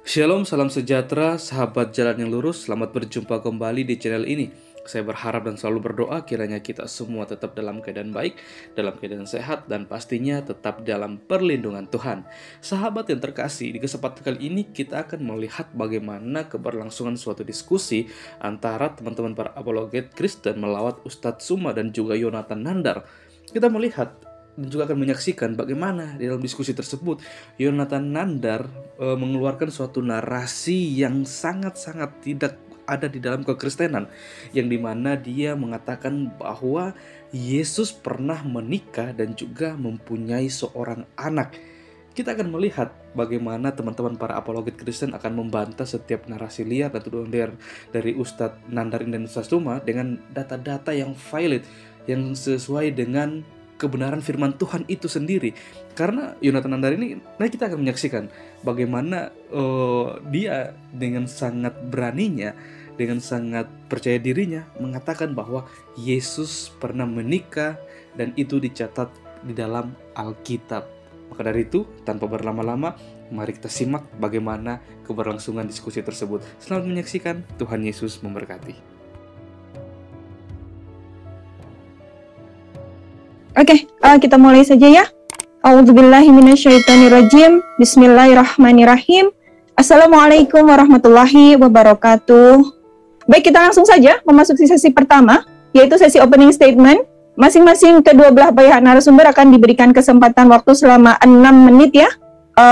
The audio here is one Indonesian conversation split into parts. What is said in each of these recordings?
Shalom, salam sejahtera, sahabat jalan yang lurus. Selamat berjumpa kembali di channel ini. Saya berharap dan selalu berdoa kiranya kita semua tetap dalam keadaan baik, dalam keadaan sehat, dan pastinya tetap dalam perlindungan Tuhan. Sahabat yang terkasih, di kesempatan kali ini kita akan melihat bagaimana keberlangsungan suatu diskusi antara teman-teman para apologet Kristen melawat Ustadz Suma dan juga Yonatan Nandar. Kita melihat dan juga akan menyaksikan bagaimana di dalam diskusi tersebut Yonatan Nandar mengeluarkan suatu narasi yang sangat-sangat tidak ada di dalam kekristenan, yang dimana dia mengatakan bahwa Yesus pernah menikah dan juga mempunyai seorang anak. Kita akan melihat bagaimana teman-teman para apologet Kristen akan membantah setiap narasi liar dan tuduhan liar dari Ustadz Nandar dan Ustadz Suma dengan data-data yang valid, yang sesuai dengan kebenaran firman Tuhan itu sendiri. Karena Yonatan Nandar ini, kita akan menyaksikan bagaimana dia dengan sangat beraninya, dengan sangat percaya dirinya mengatakan bahwa Yesus pernah menikah dan itu dicatat di dalam Alkitab. Maka dari itu, tanpa berlama-lama, mari kita simak bagaimana keberlangsungan diskusi tersebut. Selamat menyaksikan, Tuhan Yesus memberkati. Oke, kita mulai saja ya. A'udzubillahi minasyaitonirrajim. Bismillahirrahmanirrahim. Assalamualaikum warahmatullahi wabarakatuh. Baik, kita langsung saja memasuki sesi pertama, yaitu sesi opening statement. Masing-masing kedua belah pihak narasumber akan diberikan kesempatan waktu selama 6 menit ya,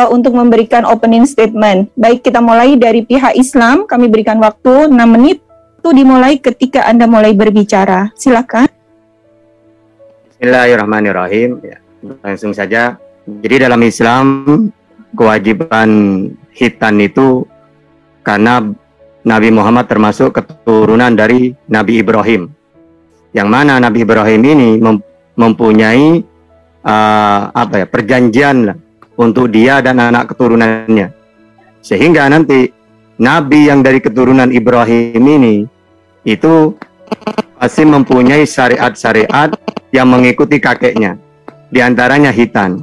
untuk memberikan opening statement. Baik, kita mulai dari pihak Islam. Kami berikan waktu 6 menit. Itu dimulai ketika Anda mulai berbicara. Silakan. Bismillahirrahmanirrahim. Ya, langsung saja. Jadi dalam Islam kewajiban khitan itu karena Nabi Muhammad termasuk keturunan dari Nabi Ibrahim. Yang mana Nabi Ibrahim ini mempunyai perjanjian lah untuk dia dan anak keturunannya. Sehingga nanti Nabi yang dari keturunan Ibrahim ini itu pasti mempunyai syariat-syariat yang mengikuti kakeknya, di antaranya khitan.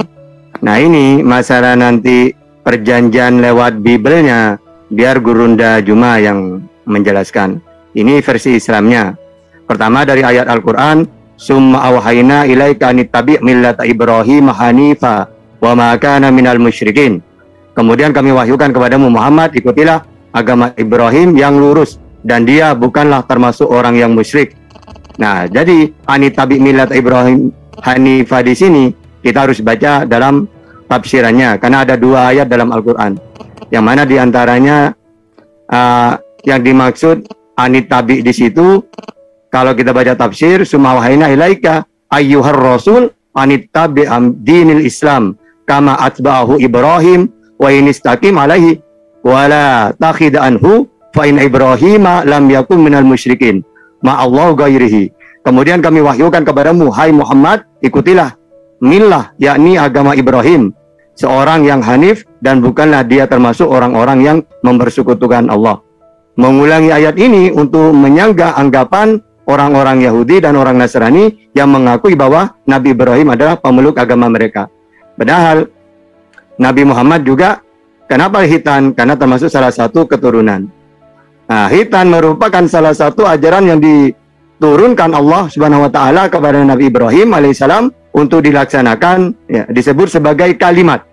Nah, ini masalah nanti perjanjian lewat Bibelnya, biar Gurunda Juma yang menjelaskan. Ini versi Islamnya. Pertama dari ayat Al-Quran, summa awhayna ilaika anittabi' millata Ibrahim hanifa wa ma kana minal musyrikin. Kemudian kami wahyukan kepadamu Muhammad, ikutilah agama Ibrahim yang lurus dan dia bukanlah termasuk orang yang musyrik. Nah, jadi anittabi' millata Ibrahim hanifa di sini kita harus baca dalam tafsirannya karena ada 2 ayat dalam Al-Quran. Yang mana diantaranya yang dimaksud anittabi' di situ, kalau kita baca tafsir, summa wahayna ilaika ayyuhar rasul anittabi' dinil Islam kama atba'ahu Ibrahim wa inistaqim alaihi wa la takhid anhu fa in Ibrahima lam yakun minal musyrikin ma Allah gairihi. Kemudian kami wahyukan kepadamu, hai Muhammad, ikutilah millah, yakni agama Ibrahim, seorang yang hanif dan bukanlah dia termasuk orang-orang yang mempersekutukan Allah. Mengulangi ayat ini untuk menyanggah anggapan orang-orang Yahudi dan orang Nasrani yang mengakui bahwa Nabi Ibrahim adalah pemeluk agama mereka. Padahal Nabi Muhammad juga, kenapa khitan? Karena termasuk salah satu keturunan. Nah, khitan merupakan salah satu ajaran yang diturunkan Allah Subhanahu wa taala kepada Nabi Ibrahim alaihissalam untuk dilaksanakan, ya, disebut sebagai kalimat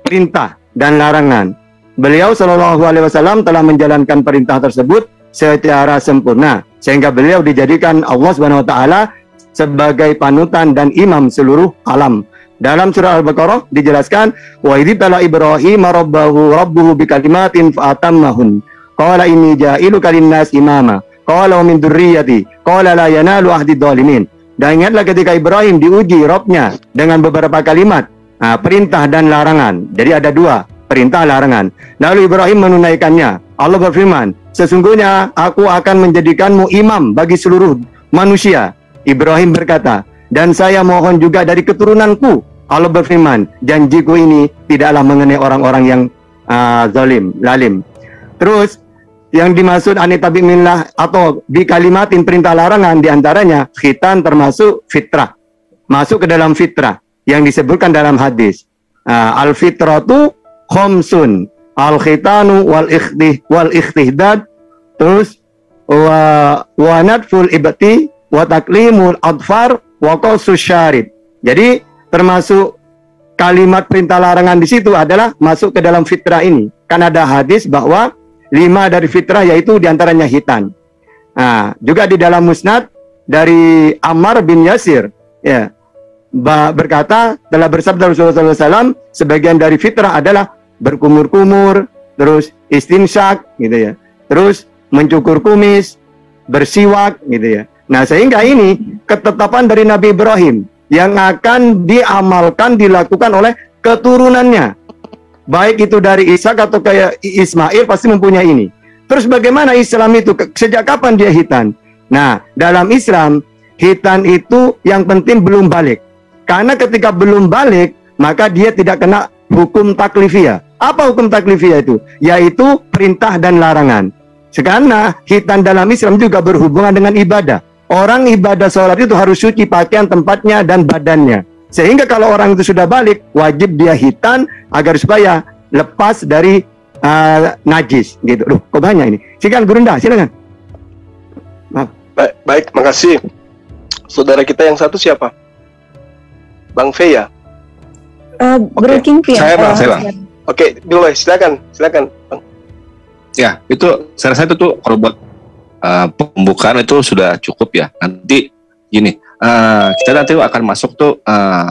perintah dan larangan. Beliau Shallallahu alaihi wasallam telah menjalankan perintah tersebut secara sempurna sehingga beliau dijadikan Allah Subhanahu wa taala sebagai panutan dan imam seluruh alam. Dalam surah Al-Baqarah dijelaskan, wa idzitala Ibrahim rabbuhu bikalimatin fa'atammahun. Qala inni ja'iluka linnas imama. Qala wa min dzurriyyati. Qala la yanalu ahdi dzalimin. Dan ingatlah ketika Ibrahim diuji Rabb-nya dengan beberapa kalimat, perintah dan larangan. Jadi ada 2, perintah larangan. Lalu Ibrahim menunaikannya. Allah berfirman, sesungguhnya aku akan menjadikanmu imam bagi seluruh manusia. Ibrahim berkata, dan saya mohon juga dari keturunanku. Allah berfirman, janjiku ini tidaklah mengenai orang-orang yang zalim, lalim. Terus yang dimaksud anittabi' millah atau bikalimatin perintah larangan diantaranya khitan termasuk fitrah, masuk ke dalam fitrah yang disebutkan dalam hadis. Al-fitratu khomsun al-khitanu wal ikhtihdad, terus wa nadful ibti wa taklimul adfar wa qasus syarib. Jadi termasuk kalimat perintah larangan di situ adalah masuk ke dalam fitrah ini. Kan ada hadis bahwa 5 dari fitrah yaitu diantaranya hitan. Nah, juga di dalam musnad dari Ammar bin Yasir, ya, berkata telah bersabda Rasulullah SAW, sebagian dari fitrah adalah berkumur-kumur, terus istinsyak, gitu ya, terus mencukur kumis, bersiwak, gitu ya. Nah, sehingga ini ketetapan dari Nabi Ibrahim yang akan diamalkan, dilakukan oleh keturunannya, baik itu dari Ishak atau kayak Ismail, pasti mempunyai ini. Terus bagaimana Islam itu? Sejak kapan dia hitan? Nah, dalam Islam, hitan itu yang penting belum balik. Karena ketika belum balik, maka dia tidak kena hukum taklifiyah. Apa hukum taklifiyah itu? Yaitu perintah dan larangan. Karena hitan dalam Islam juga berhubungan dengan ibadah. Orang ibadah sholat itu harus suci pakaian, tempatnya, dan badannya. Sehingga kalau orang itu sudah balik, wajib dia hitan agar supaya lepas dari najis, gitu. Loh, kok banyak ini? Silakan Gurunda, silakan. Maaf. Baik, makasih. Saudara kita yang satu siapa? Bang Fe ya? Bro Kingpin. Saya Bang. Oke, dulu silakan Bang. Ya, itu saya rasa itu tuh kalau buat pembukaan itu sudah cukup ya. Nanti gini, kita nanti akan masuk tuh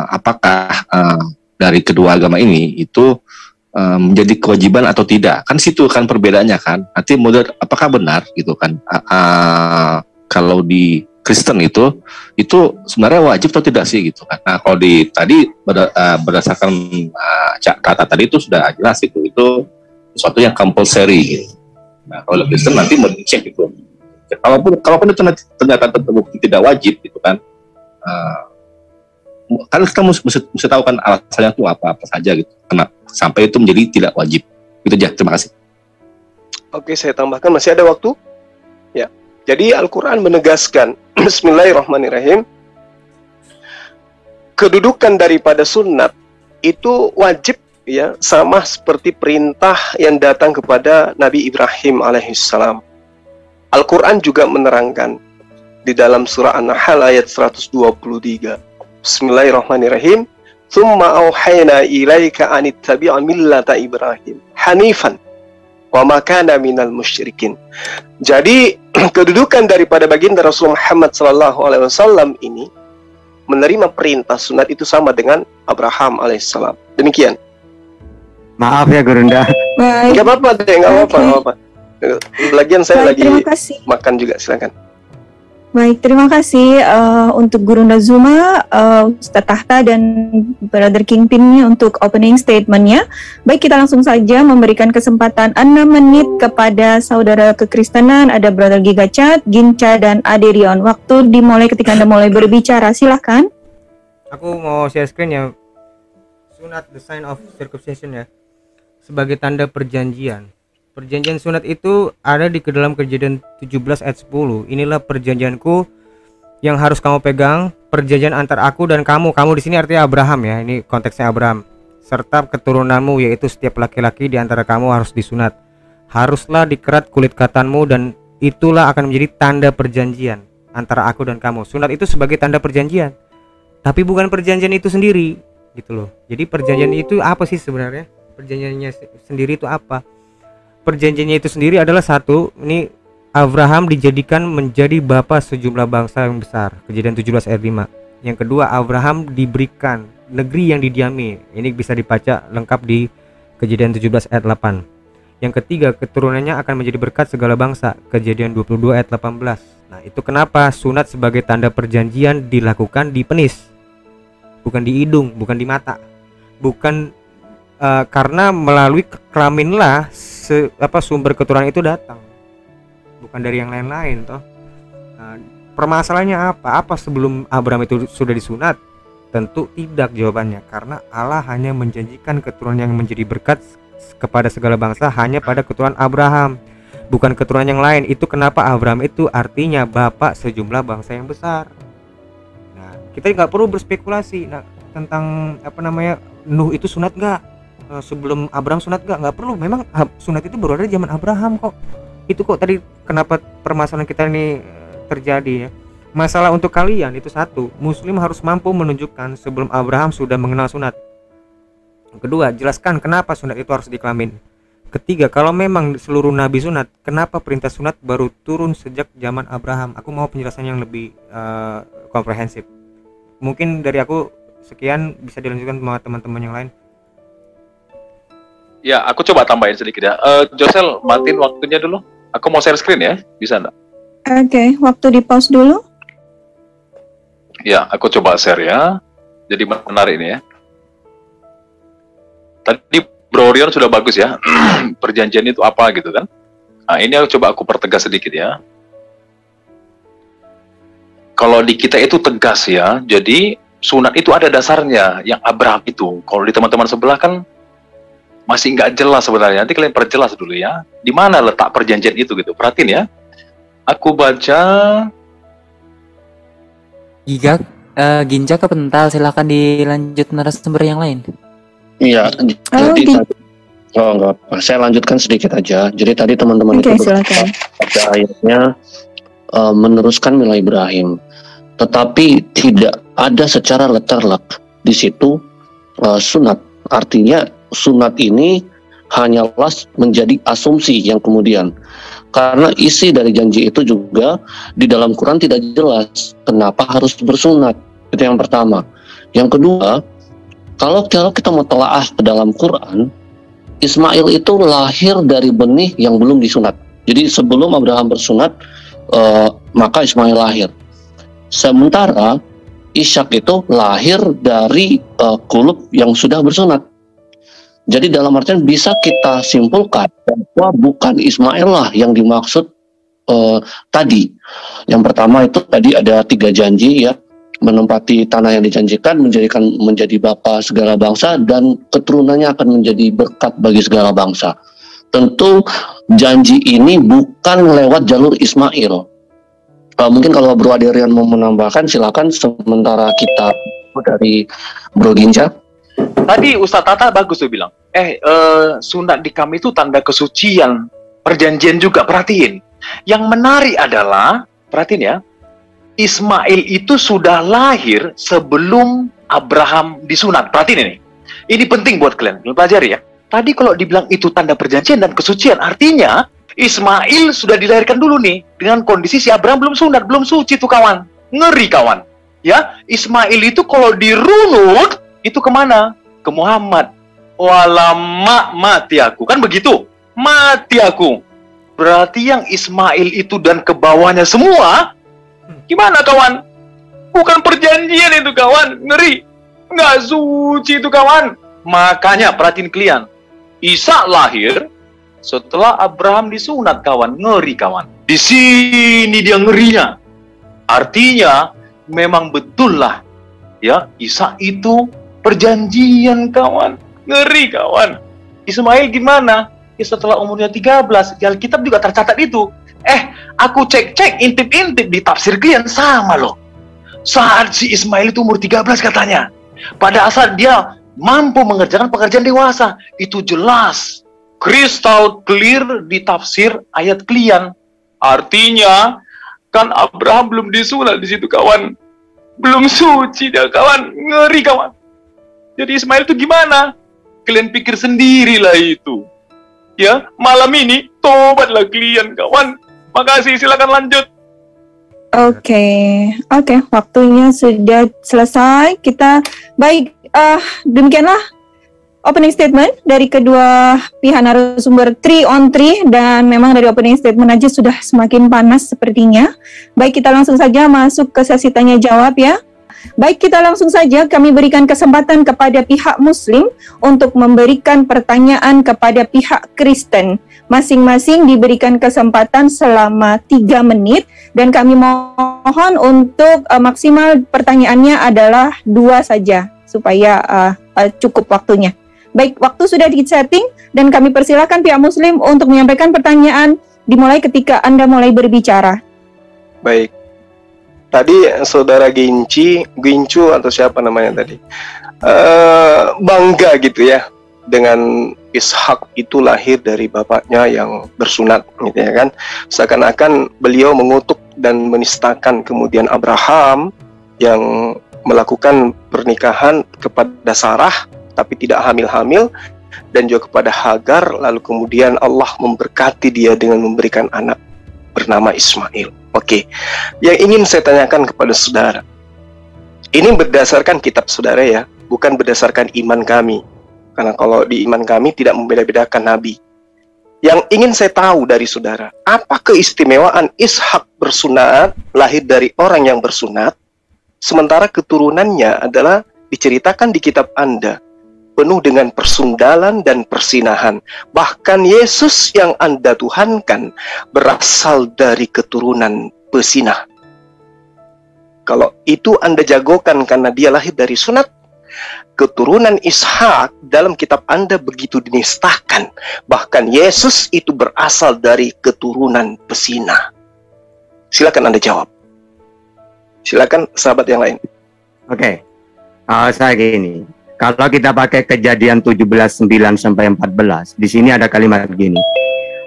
apakah dari kedua agama ini itu menjadi kewajiban atau tidak. Kan situ kan perbedaannya kan. Nanti model apakah benar gitu kan. Kalau di Kristen itu sebenarnya wajib atau tidak sih gitu kan. Nah, kalau di tadi berdasarkan kata tadi itu sudah jelas itu sesuatu yang compulsory gitu. Nah, kalau Kristen nanti mau dicek itu. Kalaupun itu nanti ternyata terbukti tidak wajib gitu kan. Kan kita mesti tahu kan alasannya itu apa saja gitu. Kenapa sampai itu menjadi tidak wajib. Itu aja. Terima kasih. Oke, saya tambahkan masih ada waktu. Ya. Jadi Al-Qur'an menegaskan Bismillahirrahmanirrahim, kedudukan daripada sunat itu wajib ya, sama seperti perintah yang datang kepada Nabi Ibrahim alaihissalam. Al-Qur'an juga menerangkan di dalam surah An-Nahl ayat 123. Bismillahirrahmanirrahim. Tsumma auhayna ilaika an ittabi' millata Ibrahim hanifan wa ma kana minal musyrikin. Jadi kedudukan daripada baginda Rasul Muhammad SAW ini menerima perintah sunat itu sama dengan Abraham alaihissalam. Demikian. Maaf ya Gurunda. Gak apa-apa deh, gak apa-apa. Lagian saya lagi makan juga, silakan. Baik, terima kasih untuk Gurunda Zuma, Ustaz Tahta dan Brother Kingpin untuk opening statement-nya. Baik, kita langsung saja memberikan kesempatan 6 menit kepada saudara kekristenan. Ada Brother Gigacat, Ginca, dan Aderion. Waktu dimulai ketika Anda mulai berbicara, silahkan. Aku mau share screen ya. Sunat, the sign of circumcision ya, sebagai tanda perjanjian. Perjanjian sunat itu ada di dalam Kejadian 17 ayat 10. Inilah perjanjianku yang harus kamu pegang, perjanjian antar aku dan kamu. Kamu di sini artinya Abraham ya. Ini konteksnya Abraham. Serta keturunanmu, yaitu setiap laki-laki di antara kamu harus disunat. Haruslah dikerat kulit katanmu, dan itulah akan menjadi tanda perjanjian antara aku dan kamu. Sunat itu sebagai tanda perjanjian. Tapi bukan perjanjian itu sendiri, gitu loh. Jadi perjanjian itu apa sih sebenarnya? Perjanjiannya sendiri itu apa? Perjanjiannya itu sendiri adalah satu, ini Abraham dijadikan menjadi bapa sejumlah bangsa yang besar, Kejadian 17 ayat 5. Yang kedua, Abraham diberikan negeri yang didiami. Ini bisa dibaca lengkap di Kejadian 17 ayat 8. Yang ketiga, keturunannya akan menjadi berkat segala bangsa, Kejadian 22 ayat 18. Nah, itu kenapa sunat sebagai tanda perjanjian dilakukan di penis, bukan di hidung, bukan di mata, bukan karena melalui kelaminlah sumber keturunan itu datang, bukan dari yang lain-lain toh. Nah, permasalahannya apa sebelum Abraham itu sudah disunat? Tentu tidak jawabannya, karena Allah hanya menjanjikan keturunan yang menjadi berkat kepada segala bangsa hanya pada keturunan Abraham, bukan keturunan yang lain. Itu kenapa Abraham itu artinya bapak sejumlah bangsa yang besar. Nah, kita nggak perlu berspekulasi tentang Nuh itu sunat nggak. sebelum Abraham sunat nggak perlu. Memang sunat itu baru ada di zaman Abraham kok. Itu kok tadi kenapa permasalahan kita ini terjadi ya. Masalah untuk kalian itu satu, Muslim harus mampu menunjukkan sebelum Abraham sudah mengenal sunat. Kedua, jelaskan kenapa sunat itu harus dikelamin. Ketiga, kalau memang seluruh nabi sunat, kenapa perintah sunat baru turun sejak zaman Abraham? Aku mau penjelasan yang lebih komprehensif. Mungkin dari aku sekian, bisa dilanjutkan sama teman-teman yang lain. Ya, aku coba tambahin sedikit ya. Josel, matiin waktunya dulu. Aku mau share screen ya, bisa enggak? Oke, waktu di pause dulu. Ya, aku coba share ya. Jadi menarik ini ya. Tadi Bro Rion sudah bagus ya. Perjanjian itu apa gitu kan. Nah, ini aku pertegas sedikit ya. Kalau di kita itu tegas ya. Jadi sunat itu ada dasarnya yang Abraham itu. Kalau di teman-teman sebelah kan masih nggak jelas sebenarnya. Nanti kalian perjelas dulu ya. Di mana letak perjanjian itu gitu. Perhatiin ya. Aku baca. Ginjak kepental, silakan dilanjut narasumber yang lain. Iya, jadi nggak apa. Saya lanjutkan sedikit aja. Jadi tadi teman-teman itu silakan. Pada ayatnya meneruskan mila Ibrahim, tetapi tidak ada secara letter-lek di situ sunat. Artinya sunat ini hanyalah menjadi asumsi yang kemudian, karena isi dari janji itu juga di dalam Quran tidak jelas kenapa harus bersunat. Itu yang pertama. Yang kedua, kalau kita mau telaah ke dalam Quran, Ismail itu lahir dari benih yang belum disunat. Jadi sebelum Abraham bersunat, maka Ismail lahir. Sementara Ishak itu lahir dari kulub yang sudah bersunat. Jadi dalam artian bisa kita simpulkan bahwa bukan Ismail lah yang dimaksud tadi. Yang pertama itu tadi ada 3 janji ya. Menempati tanah yang dijanjikan, menjadi bapa segala bangsa, dan keturunannya akan menjadi berkat bagi segala bangsa. Tentu janji ini bukan lewat jalur Ismail. Mungkin kalau Bro Adrian mau menambahkan silakan, sementara kita dari Bro Ginja. Tadi Ustadz Tata bagus tuh bilang, sunat di kami itu tanda kesucian, perjanjian juga, perhatiin. Yang menarik adalah, perhatiin ya, Ismail itu sudah lahir sebelum Abraham disunat. Perhatiin ini. Ini penting buat kalian pelajari ya. Tadi kalau dibilang itu tanda perjanjian dan kesucian, artinya Ismail sudah dilahirkan dulu nih dengan kondisi si Abraham belum sunat, belum suci tuh kawan. Ngeri kawan. Ya, Ismail itu kalau dirunut itu kemana? Ke Muhammad. Walama mati aku. Kan begitu? Mati aku. Berarti yang Ismail itu dan ke bawahnya semua, gimana kawan? Bukan perjanjian itu kawan. Ngeri. Nggak suci itu kawan. Makanya perhatiin kalian. Isa lahir setelah Abraham disunat kawan. Ngeri kawan. Di sini dia ngerinya. Artinya memang betul lah ya, Isa itu perjanjian kawan. Ngeri kawan. Ismail gimana? Ya setelah umurnya 13, di Alkitab juga tercatat itu. Aku cek-cek, intip-intip di tafsir kalian sama loh. Saat si Ismail itu umur 13 katanya. Pada saat dia mampu mengerjakan pekerjaan dewasa. Itu jelas. Crystal clear di tafsir ayat kalian. Artinya, kan Abraham belum disunat di situ kawan. Belum suci dia kawan. Ngeri kawan. Jadi Ismail itu gimana? Kalian pikir sendirilah itu. Ya, malam ini tobatlah kalian kawan. Makasih, silakan lanjut. Oke, waktunya sudah selesai. Kita demikianlah opening statement dari kedua pihak narasumber 3 on 3, dan memang dari opening statement aja sudah semakin panas sepertinya. Baik, kita langsung saja masuk ke sesi tanya jawab ya. Baik, kita langsung saja kami berikan kesempatan kepada pihak Muslim untuk memberikan pertanyaan kepada pihak Kristen. Masing-masing diberikan kesempatan selama 3 menit, dan kami mohon untuk maksimal pertanyaannya adalah 2 saja supaya cukup waktunya. Baik, waktu sudah di-setting dan kami persilakan pihak Muslim untuk menyampaikan pertanyaan dimulai ketika Anda mulai berbicara. Baik. Tadi saudara Gincu atau siapa namanya tadi, bangga gitu ya, dengan Ishak itu lahir dari bapaknya yang bersunat, gitu ya kan. Seakan-akan beliau mengutuk dan menistakan kemudian Abraham yang melakukan pernikahan kepada Sarah tapi tidak hamil-hamil, dan juga kepada Hagar, lalu kemudian Allah memberkati dia dengan memberikan anak bernama Ismail. Oke, yang ingin saya tanyakan kepada saudara, ini berdasarkan kitab saudara ya, bukan berdasarkan iman kami. Karena kalau di iman kami tidak membeda-bedakan nabi. Yang ingin saya tahu dari saudara, apa keistimewaan Ishak bersunat, lahir dari orang yang bersunat, sementara keturunannya adalah diceritakan di kitab Anda, penuh dengan persundalan dan persinahan. Bahkan Yesus yang Anda tuhankan berasal dari keturunan pesinah. Kalau itu Anda jagokan karena dia lahir dari sunat, keturunan Ishak dalam kitab Anda begitu dinistakan. Bahkan Yesus itu berasal dari keturunan pesinah. Silakan Anda jawab. Silakan sahabat yang lain. Oke. Saya gini. Kalau kita pakai Kejadian 17:9 sampai 14, di sini ada kalimat gini.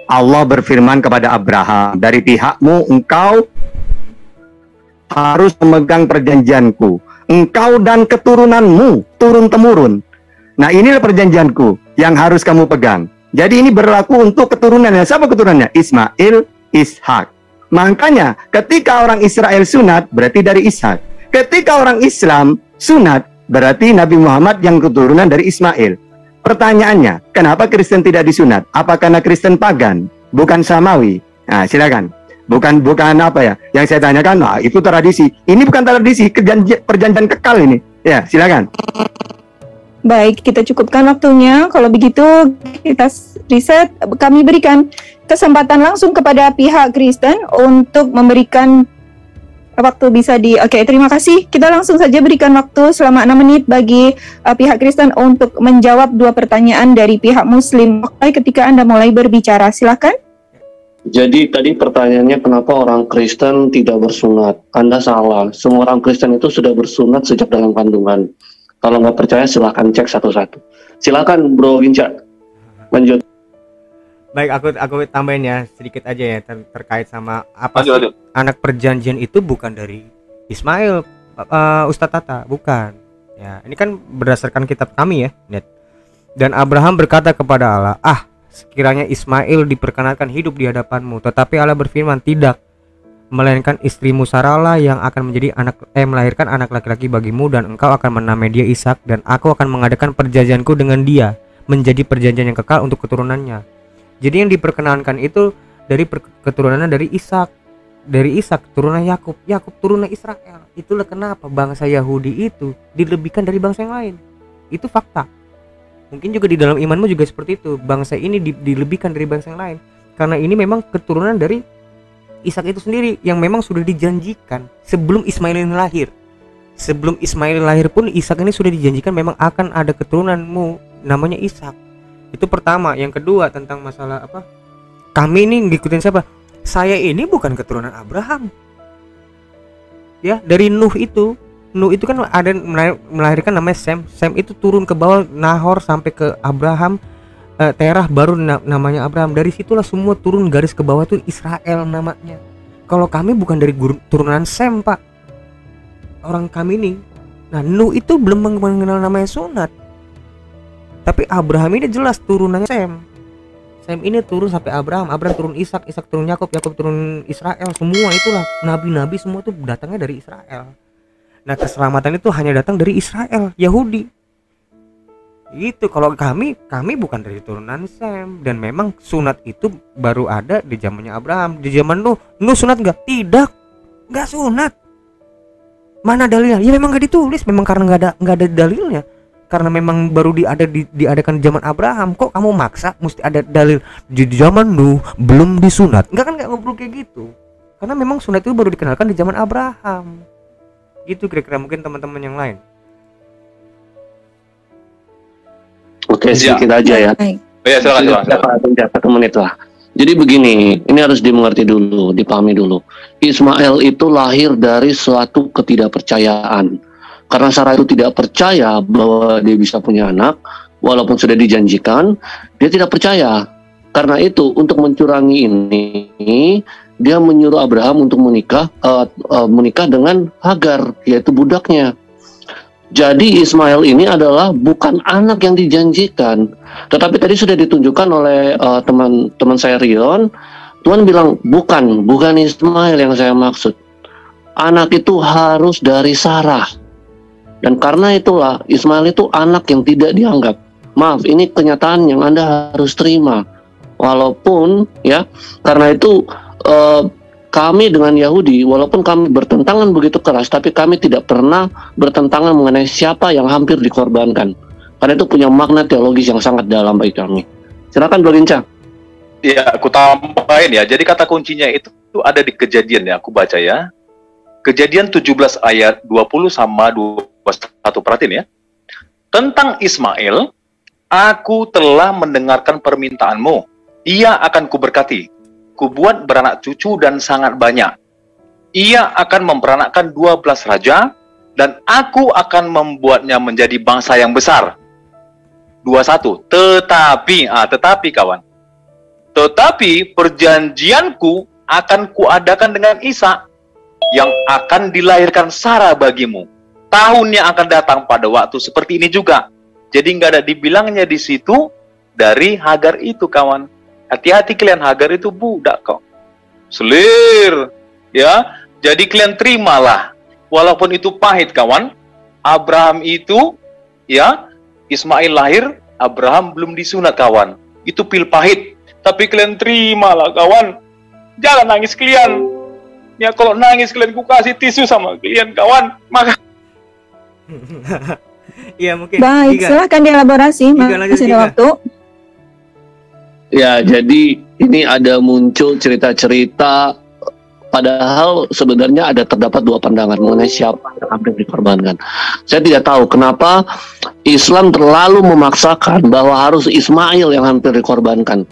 Allah berfirman kepada Abraham, dari pihakmu engkau harus memegang perjanjianku, engkau dan keturunanmu turun-temurun. Nah, inilah perjanjianku yang harus kamu pegang. Jadi ini berlaku untuk keturunannya. Siapa keturunannya? Ismail, Ishak. Makanya ketika orang Israel sunat berarti dari Ishak. Ketika orang Islam sunat berarti Nabi Muhammad yang keturunan dari Ismail. Pertanyaannya, kenapa Kristen tidak disunat? Apa karena Kristen pagan, bukan Samawi? Nah, silakan. Bukan apa ya? Yang saya tanyakan, nah itu tradisi. Ini bukan tradisi, perjanjian kekal ini. Ya, silakan. Baik, kita cukupkan waktunya. Kalau begitu kita riset, kami berikan kesempatan langsung kepada pihak Kristen untuk memberikan waktu bisa Oke, terima kasih. Kita langsung saja berikan waktu selama 6 menit bagi pihak Kristen untuk menjawab 2 pertanyaan dari pihak Muslim. Ketika Anda mulai berbicara, silakan. Jadi tadi pertanyaannya kenapa orang Kristen tidak bersunat? Anda salah. Semua orang Kristen itu sudah bersunat sejak dalam kandungan. Kalau nggak percaya silahkan cek satu-satu. Silakan Bro Ginca, lanjut. Baik, aku tambahin ya sedikit aja ya terkait sama apa sih anak perjanjian itu bukan dari Ismail, Ustadz Tata, bukan. Ya, ini kan berdasarkan kitab kami ya, net. Dan Abraham berkata kepada Allah, sekiranya Ismail diperkenankan hidup di hadapanmu, tetapi Allah berfirman, tidak, melainkan istrimu Sarah yang akan menjadi melahirkan anak laki-laki bagimu, dan engkau akan menamai dia Ishak, dan aku akan mengadakan perjanjianku dengan dia menjadi perjanjian yang kekal untuk keturunannya. Jadi yang diperkenankan itu dari keturunannya dari Ishak, keturunan Yakub turunan Israel. Itulah kenapa bangsa Yahudi itu dilebihkan dari bangsa yang lain. Itu fakta. Mungkin juga di dalam imanmu juga seperti itu. Bangsa ini dilebihkan dari bangsa yang lain karena ini memang keturunan dari Ishak itu sendiri yang memang sudah dijanjikan sebelum Ismail ini lahir. Sebelum Ismail lahir pun Ishak ini sudah dijanjikan memang akan ada keturunanmu namanya Ishak. Itu pertama. Yang kedua tentang masalah apa? Kami ini ngikutin siapa? Saya ini bukan keturunan Abraham. Ya, dari Nuh itu kan ada melahirkan namanya Sem. Sem itu turun ke bawah Nahor sampai ke Abraham, Terah baru namanya Abraham. Dari situlah semua turun garis ke bawah tuh Israel namanya. Kalau kami bukan dari turunan Sem, Pak. Orang kami ini. Nah, Nuh itu belum mengenal namanya sunat. Tapi Abraham ini jelas turunannya Sem. Sem ini turun sampai Abraham turun Ishak turun Yakub turun Israel. Semua itulah nabi-nabi semua itu datangnya dari Israel. Nah, keselamatan itu hanya datang dari Israel, Yahudi. Gitu. Kalau kami bukan dari turunan Sem, dan memang sunat itu baru ada di zamannya Abraham. Di zaman Nuh sunat enggak? Tidak. Enggak sunat. Mana dalilnya? Ya memang enggak ditulis, memang karena enggak ada dalilnya. Karena memang baru diadakan zaman Abraham. Kok kamu maksa mesti ada dalil di zaman Nuh belum disunat? Enggak ngobrol kayak gitu. Karena memang sunat itu baru dikenalkan di zaman Abraham. Gitu kira-kira mungkin teman-teman yang lain. Oke, sedikit aja ya. Ya, silakan. 1 menit lah. Jadi begini, ini harus dimengerti dulu, dipahami dulu. Ismail itu lahir dari suatu ketidakpercayaan. Karena Sarah itu tidak percaya bahwa dia bisa punya anak, walaupun sudah dijanjikan, dia tidak percaya. Karena itu untuk mencurangi ini, dia menyuruh Abraham untuk menikah dengan Hagar, yaitu budaknya. Jadi Ismail ini adalah bukan anak yang dijanjikan. Tetapi tadi sudah ditunjukkan oleh teman saya Rion, Tuhan bilang bukan Ismail yang saya maksud. Anak itu harus dari Sarah. Dan karena itulah Ismail itu anak yang tidak dianggap. Maaf, ini kenyataan yang Anda harus terima. Walaupun ya, karena itu kami dengan Yahudi, walaupun kami bertentangan begitu keras, tapi kami tidak pernah bertentangan mengenai siapa yang hampir dikorbankan. Karena itu punya makna teologis yang sangat dalam bagi kami. Silakan Bro Ginca. Ya, aku tambahin ya. Jadi kata kuncinya itu ada di Kejadian ya, aku baca ya. Kejadian 17 ayat 20 sama 21, perhatiin ya. Tentang Ismail, aku telah mendengarkan permintaanmu. Ia akan kuberkati, kubuat beranak cucu dan sangat banyak. Ia akan memperanakkan 12 raja, dan aku akan membuatnya menjadi bangsa yang besar. 21. Tetapi kawan, tetapi perjanjianku akan kuadakan dengan Ishak, yang akan dilahirkan Sarah bagimu. Tahun yang akan datang pada waktu seperti ini juga. Jadi nggak ada dibilangnya di situ dari Hagar itu, kawan. Hati-hati kalian, Hagar itu budak kok. Selir, ya. Jadi kalian terimalah. Walaupun itu pahit, kawan. Abraham itu, ya, Ismail lahir, Abraham belum disunat, kawan. Itu pil pahit. Tapi kalian terimalah, kawan. Jangan nangis kalian. Ya, kalau nangis kalian, ku kasih tisu sama kalian, kawan. Maka Iya, mungkin. Baik, silahkan dielaborasi. Masih ada waktu. Ya, jadi ini ada muncul cerita-cerita, padahal sebenarnya terdapat dua pandangan mengenai siapa yang hampir dikorbankan. Saya tidak tahu kenapa Islam terlalu memaksakan bahwa harus Ismail yang hampir dikorbankan.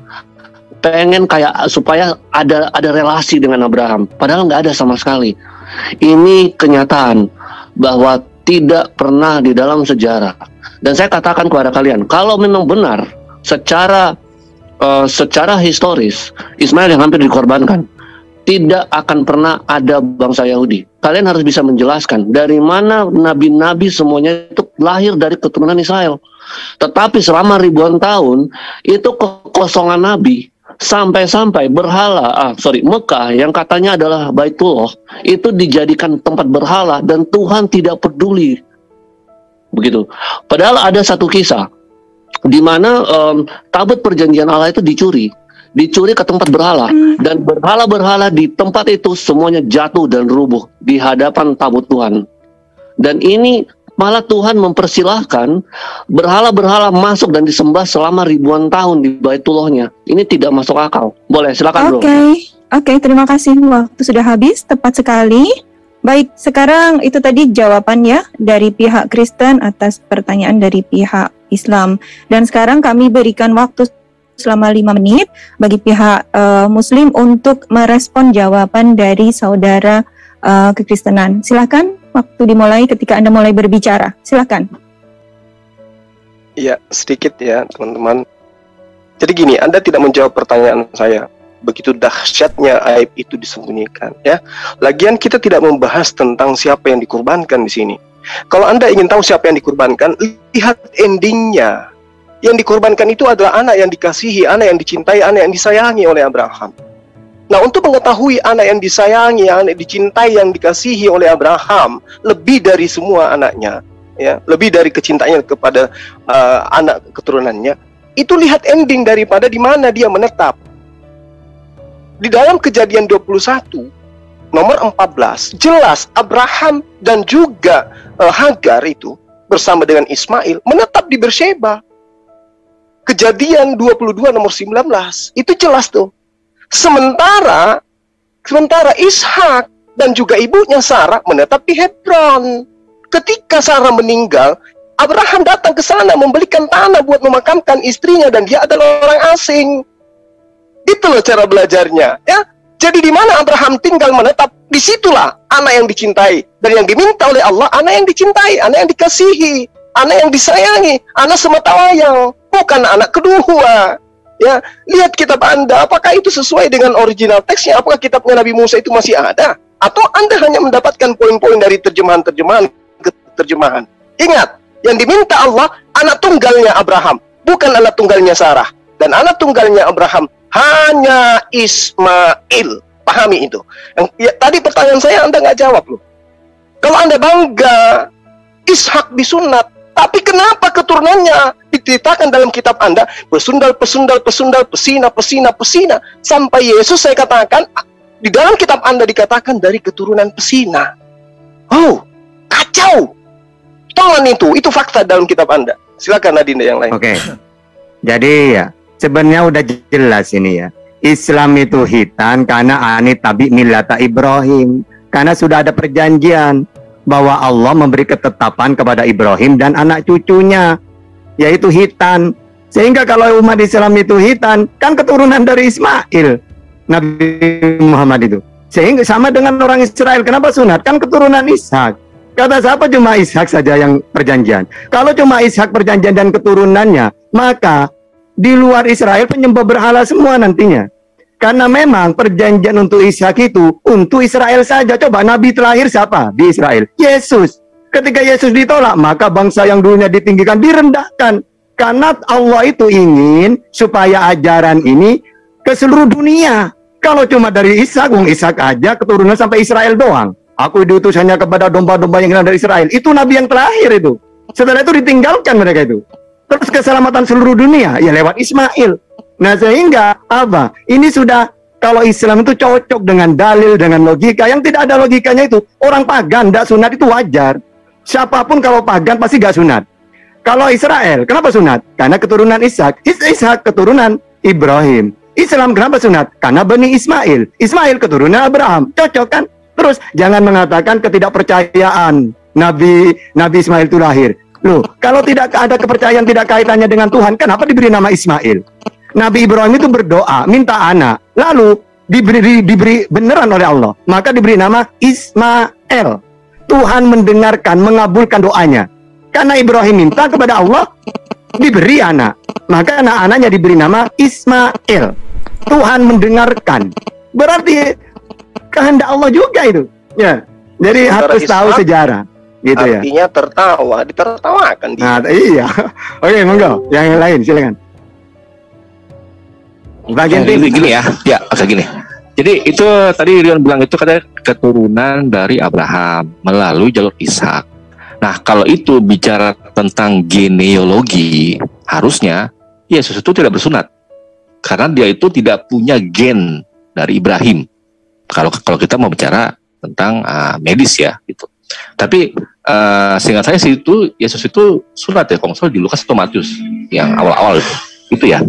Pengen kayak supaya ada relasi dengan Abraham, padahal nggak ada sama sekali. Ini kenyataan bahwa tidak pernah di dalam sejarah. Dan saya katakan kepada kalian, kalau memang benar secara historis Ismail yang hampir dikorbankan, tidak akan pernah ada bangsa Yahudi. Kalian harus bisa menjelaskan dari mana nabi-nabi semuanya itu lahir dari keturunan Israel. Tetapi selama ribuan tahun itu kekosongan nabi, sampai-sampai Mekah yang katanya adalah Baitullah itu dijadikan tempat berhala dan Tuhan tidak peduli. Begitu. Padahal ada satu kisah di mana tabut perjanjian Allah itu dicuri ke tempat berhala, dan berhala-berhala di tempat itu semuanya jatuh dan rubuh di hadapan tabut Tuhan. Dan ini malah Tuhan mempersilahkan berhala-berhala masuk dan disembah selama ribuan tahun di Baitullahnya. Ini tidak masuk akal. Boleh, silakan Bro. Oke, terima kasih. Waktu sudah habis, tepat sekali. Baik, sekarang itu tadi jawabannya dari pihak Kristen atas pertanyaan dari pihak Islam. Dan sekarang kami berikan waktu selama 5 menit bagi pihak Muslim untuk merespon jawaban dari saudara kekristenan. Silakan, waktu dimulai ketika Anda mulai berbicara. Silakan. Ya, sedikit ya teman-teman. Jadi gini, Anda tidak menjawab pertanyaan saya. Begitu dahsyatnya aib itu disembunyikan, ya. Lagian kita tidak membahas tentang siapa yang dikorbankan di sini. Kalau Anda ingin tahu siapa yang dikorbankan, lihat endingnya. Yang dikorbankan itu adalah anak yang dikasihi, anak yang dicintai, anak yang disayangi oleh Abraham. Nah, untuk mengetahui anak yang disayangi, anak yang dicintai, yang dikasihi oleh Abraham lebih dari semua anaknya, ya, lebih dari kecintaannya kepada anak keturunannya, itu lihat ending daripada di mana dia menetap. Di dalam Kejadian 21 nomor 14 jelas Abraham dan juga Hagar itu bersama dengan Ismail menetap di Beersheba. Kejadian 22 nomor 19 itu jelas tuh. Sementara Ishak dan juga ibunya Sarah menetap di Hebron. Ketika Sarah meninggal, Abraham datang ke sana membelikan tanah buat memakamkan istrinya, dan dia adalah orang asing. Itu loh cara belajarnya, ya. Jadi di mana Abraham tinggal menetap, disitulah anak yang dicintai. Dan yang diminta oleh Allah, anak yang dicintai, anak yang dikasihi, anak yang disayangi, anak sematawayang, bukan anak kedua. Ya, lihat kitab Anda, apakah itu sesuai dengan original teksnya? Apakah kitabnya Nabi Musa itu masih ada? Atau Anda hanya mendapatkan poin-poin dari terjemahan-terjemahan ke terjemahan? Ingat, yang diminta Allah anak tunggalnya Abraham, bukan anak tunggalnya Sarah. Dan anak tunggalnya Abraham hanya Ismail. Pahami itu. Ya, tadi pertanyaan saya Anda nggak jawab loh. Kalau Anda bangga Ishak disunat, tapi kenapa keturunannya diceritakan dalam kitab Anda pesundal, pesina, sampai Yesus saya katakan di dalam kitab Anda dikatakan dari keturunan pesina. Oh, kacau. Tolong itu fakta dalam kitab Anda. Silakan Adinda yang lain. Oke. Jadi ya, sebenarnya udah jelas ini ya. Islam itu hitam karena anit tabi millata Ibrahim. Karena sudah ada perjanjian bahwa Allah memberi ketetapan kepada Ibrahim dan anak cucunya, yaitu hitam. Sehingga kalau umat Islam itu hitam, kan keturunan dari Ismail, Nabi Muhammad itu. Sehingga sama dengan orang Israel, kenapa sunat? Kan keturunan Ishak. Kata siapa cuma Ishak saja yang perjanjian. Kalau cuma Ishak perjanjian dan keturunannya, maka di luar Israel penyembah berhala semua nantinya. Karena memang perjanjian untuk Ishak itu untuk Israel saja. Coba Nabi terakhir siapa di Israel? Yesus. Ketika Yesus ditolak, maka bangsa yang dulunya ditinggikan direndahkan. Karena Allah itu ingin supaya ajaran ini ke seluruh dunia. Kalau cuma dari Ishak, Ishak aja keturunan sampai Israel doang. Aku diutus hanya kepada domba-domba yang hilang dari Israel. Itu Nabi yang terakhir itu. Setelah itu ditinggalkan mereka itu. Terus keselamatan seluruh dunia ya lewat Ismail. Nah sehingga apa? Ini sudah, kalau Islam itu cocok dengan dalil, dengan logika. Yang tidak ada logikanya itu orang pagan tidak sunat itu wajar. Siapapun kalau pagan pasti gak sunat. Kalau Israel kenapa sunat? Karena keturunan Ishak. Ishak keturunan Ibrahim. Islam kenapa sunat? Karena Bani Ismail. Ismail keturunan Abraham. Cocok kan? Terus jangan mengatakan ketidakpercayaan Nabi Ismail itu lahir. Loh, kalau tidak ada kepercayaan, tidak kaitannya dengan Tuhan, kenapa diberi nama Ismail? Nabi Ibrahim itu berdoa, minta anak, lalu diberi beneran oleh Allah, maka diberi nama Ismail. Tuhan mendengarkan, mengabulkan doanya. Karena Ibrahim minta kepada Allah, diberi anak, maka anak-anaknya diberi nama Ismail. Tuhan mendengarkan, berarti kehendak Allah juga itu. Ya, jadi harus tahu sejarah. Gitu artinya ya? Tertawa, ditertawakan dia. Nah, iya. Oke, monggo. Yang lain silakan. Bagian gini ya. Ya, oke gini. Jadi itu tadi Rion bilang itu katanya keturunan dari Abraham melalui jalur Ishak. Nah, kalau itu bicara tentang genealogi, harusnya Yesus itu tidak bersunat. Karena dia itu tidak punya gen dari Ibrahim. Kalau kita mau bicara tentang medis ya gitu. Tapi seingat saya sih itu Yesus itu sunat ya, kalau nggak salah di Lukas atau Matius yang awal-awal itu ya.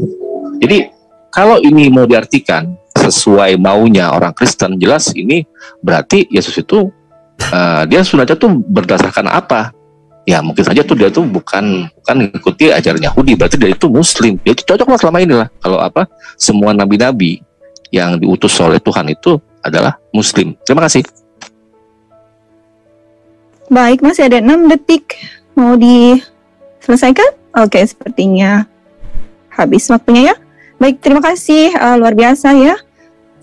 Jadi kalau ini mau diartikan sesuai maunya orang Kristen, jelas ini berarti Yesus itu dia sunatnya tuh berdasarkan apa? Ya mungkin saja tuh dia tuh bukan mengikuti ajaran Yahudi, berarti dia itu Muslim. Dia itu cocok lah selama ini lah. Kalau semua nabi-nabi yang diutus oleh Tuhan itu adalah Muslim. Terima kasih. Baik, masih ada 6 detik. Mau diselesaikan? Oke, sepertinya habis waktunya ya. Baik, terima kasih. Luar biasa ya.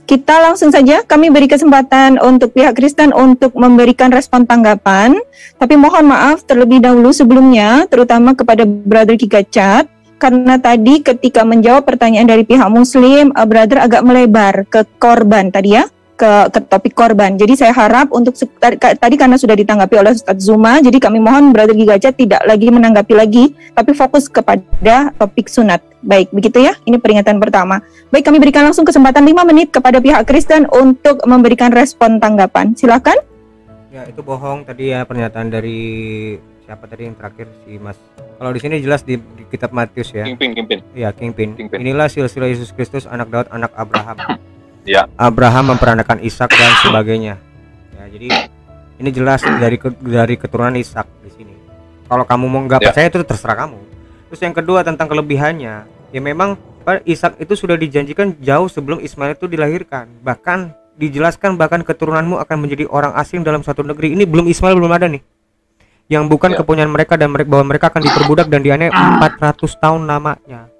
Kita langsung saja, kami beri kesempatan untuk pihak Kristen untuk memberikan respon tanggapan. Tapi mohon maaf terlebih dahulu sebelumnya, terutama kepada Brother Kigacat. Karena tadi ketika menjawab pertanyaan dari pihak Muslim, Brother agak melebar ke korban tadi ya. Ke topik korban. Jadi saya harap untuk tadi karena sudah ditanggapi oleh Ustadz Zuma, jadi kami mohon Brother Gigacat tidak lagi menanggapi lagi, tapi fokus kepada topik sunat. Baik, begitu ya. Ini peringatan pertama. Baik, kami berikan langsung kesempatan 5 menit kepada pihak Kristen untuk memberikan respon tanggapan. Silakan. Ya, itu bohong tadi ya pernyataan dari siapa tadi yang terakhir si Mas. Kalau di sini jelas di kitab Matius ya. Kingpin. Iya, Kingpin. Inilah silsilah Yesus Kristus, anak Daud, anak Abraham. Ya. Abraham memperanakan Ishak dan sebagainya. Ya, jadi ini jelas dari keturunan Ishak di sini. Kalau kamu mau nggak percaya itu terserah kamu. Terus yang kedua tentang kelebihannya, ya memang Ishak itu sudah dijanjikan jauh sebelum Ismail itu dilahirkan. Bahkan dijelaskan bahkan keturunanmu akan menjadi orang asing dalam suatu negeri. Ini belum Ismail belum ada nih. yang bukan kepunyaan mereka, dan bahwa mereka akan diperbudak dan dianiaya 400 tahun lamanya.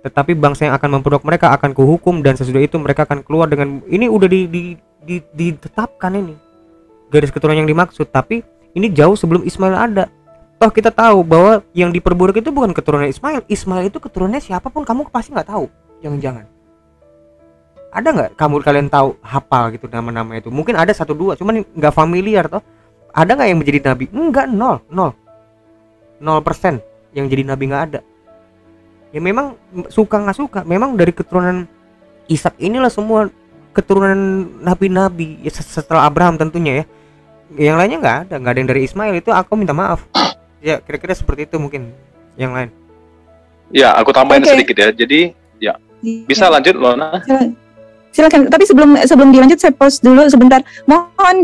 Tetapi bangsa yang akan memperbudak mereka akan kuhukum, dan sesudah itu mereka akan keluar dengan ini udah ditetapkan ini garis keturunan yang dimaksud. Tapi ini jauh sebelum Ismail ada. Toh kita tahu bahwa yang diperbudak itu bukan keturunan Ismail. Ismail itu keturunannya siapapun, kamu pasti nggak tahu. Jangan-jangan ada nggak kalian tahu, hafal gitu nama-nama itu? Mungkin ada 1-2, cuman nggak familiar toh. Ada nggak yang menjadi nabi? Enggak, 0% yang jadi nabi, nggak ada. Ya memang suka nggak suka, memang dari keturunan Ishak inilah semua keturunan nabi-nabi ya, setelah Abraham tentunya ya. Yang lainnya nggak ada yang dari Ismail. Itu aku minta maaf. Ya kira-kira seperti itu mungkin yang lain. Ya, aku tambahin sedikit ya. Jadi ya bisa lanjut Lona. Silakan. Tapi sebelum dilanjut saya pause dulu sebentar. Mohon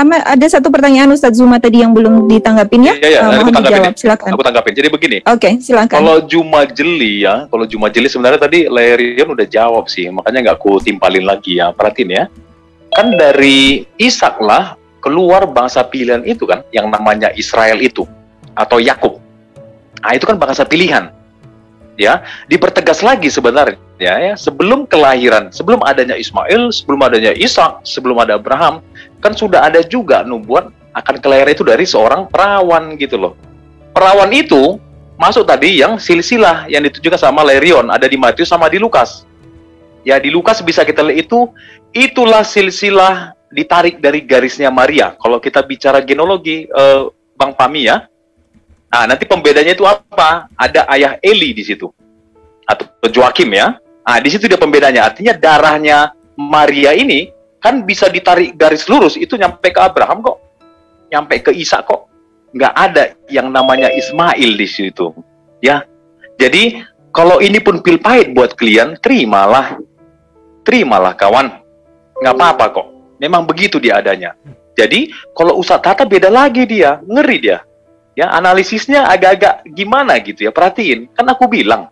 ada satu pertanyaan Ustadz Zuma tadi yang belum ditanggapin ya. Mohon dijawab. Silakan. Aku tanggapin. Jadi begini. Oke, silakan. Kalau Juma Jeli sebenarnya tadi Lerion udah jawab sih, makanya nggak aku timpalin lagi ya. Perhatiin ya. Kan dari Ishak lah keluar bangsa pilihan itu kan, yang namanya Israel itu atau Yakub. Nah, itu kan bangsa pilihan. Ya, dipertegas lagi sebenarnya ya, sebelum kelahiran, sebelum adanya Ismail, sebelum adanya Ishak, sebelum ada Abraham, kan sudah ada juga nubuat akan kelahiran itu dari seorang perawan gitu loh. Perawan itu masuk tadi yang silsilah yang ditunjukkan sama Lerion, ada di Matius sama di Lukas. Ya, di Lukas bisa kita lihat itulah silsilah ditarik dari garisnya Maria. Kalau kita bicara genealogi, Bang Pami ya. Nah, nanti pembedanya itu apa? Ada ayah Eli di situ. Atau Joakim ya. Nah, di situ dia pembedanya. Artinya darahnya Maria ini kan bisa ditarik garis lurus, itu nyampe ke Abraham kok. Nyampe ke Ishak kok. Nggak ada yang namanya Ismail di situ. Ya. Jadi, kalau ini pun pil pahit buat kalian, terimalah. Terimalah kawan. Nggak apa-apa kok. Memang begitu dia adanya. Jadi, kalau Ustadz Tata beda lagi dia. Ngeri dia. Ya, analisisnya agak-agak gimana gitu ya. Perhatiin, kan aku bilang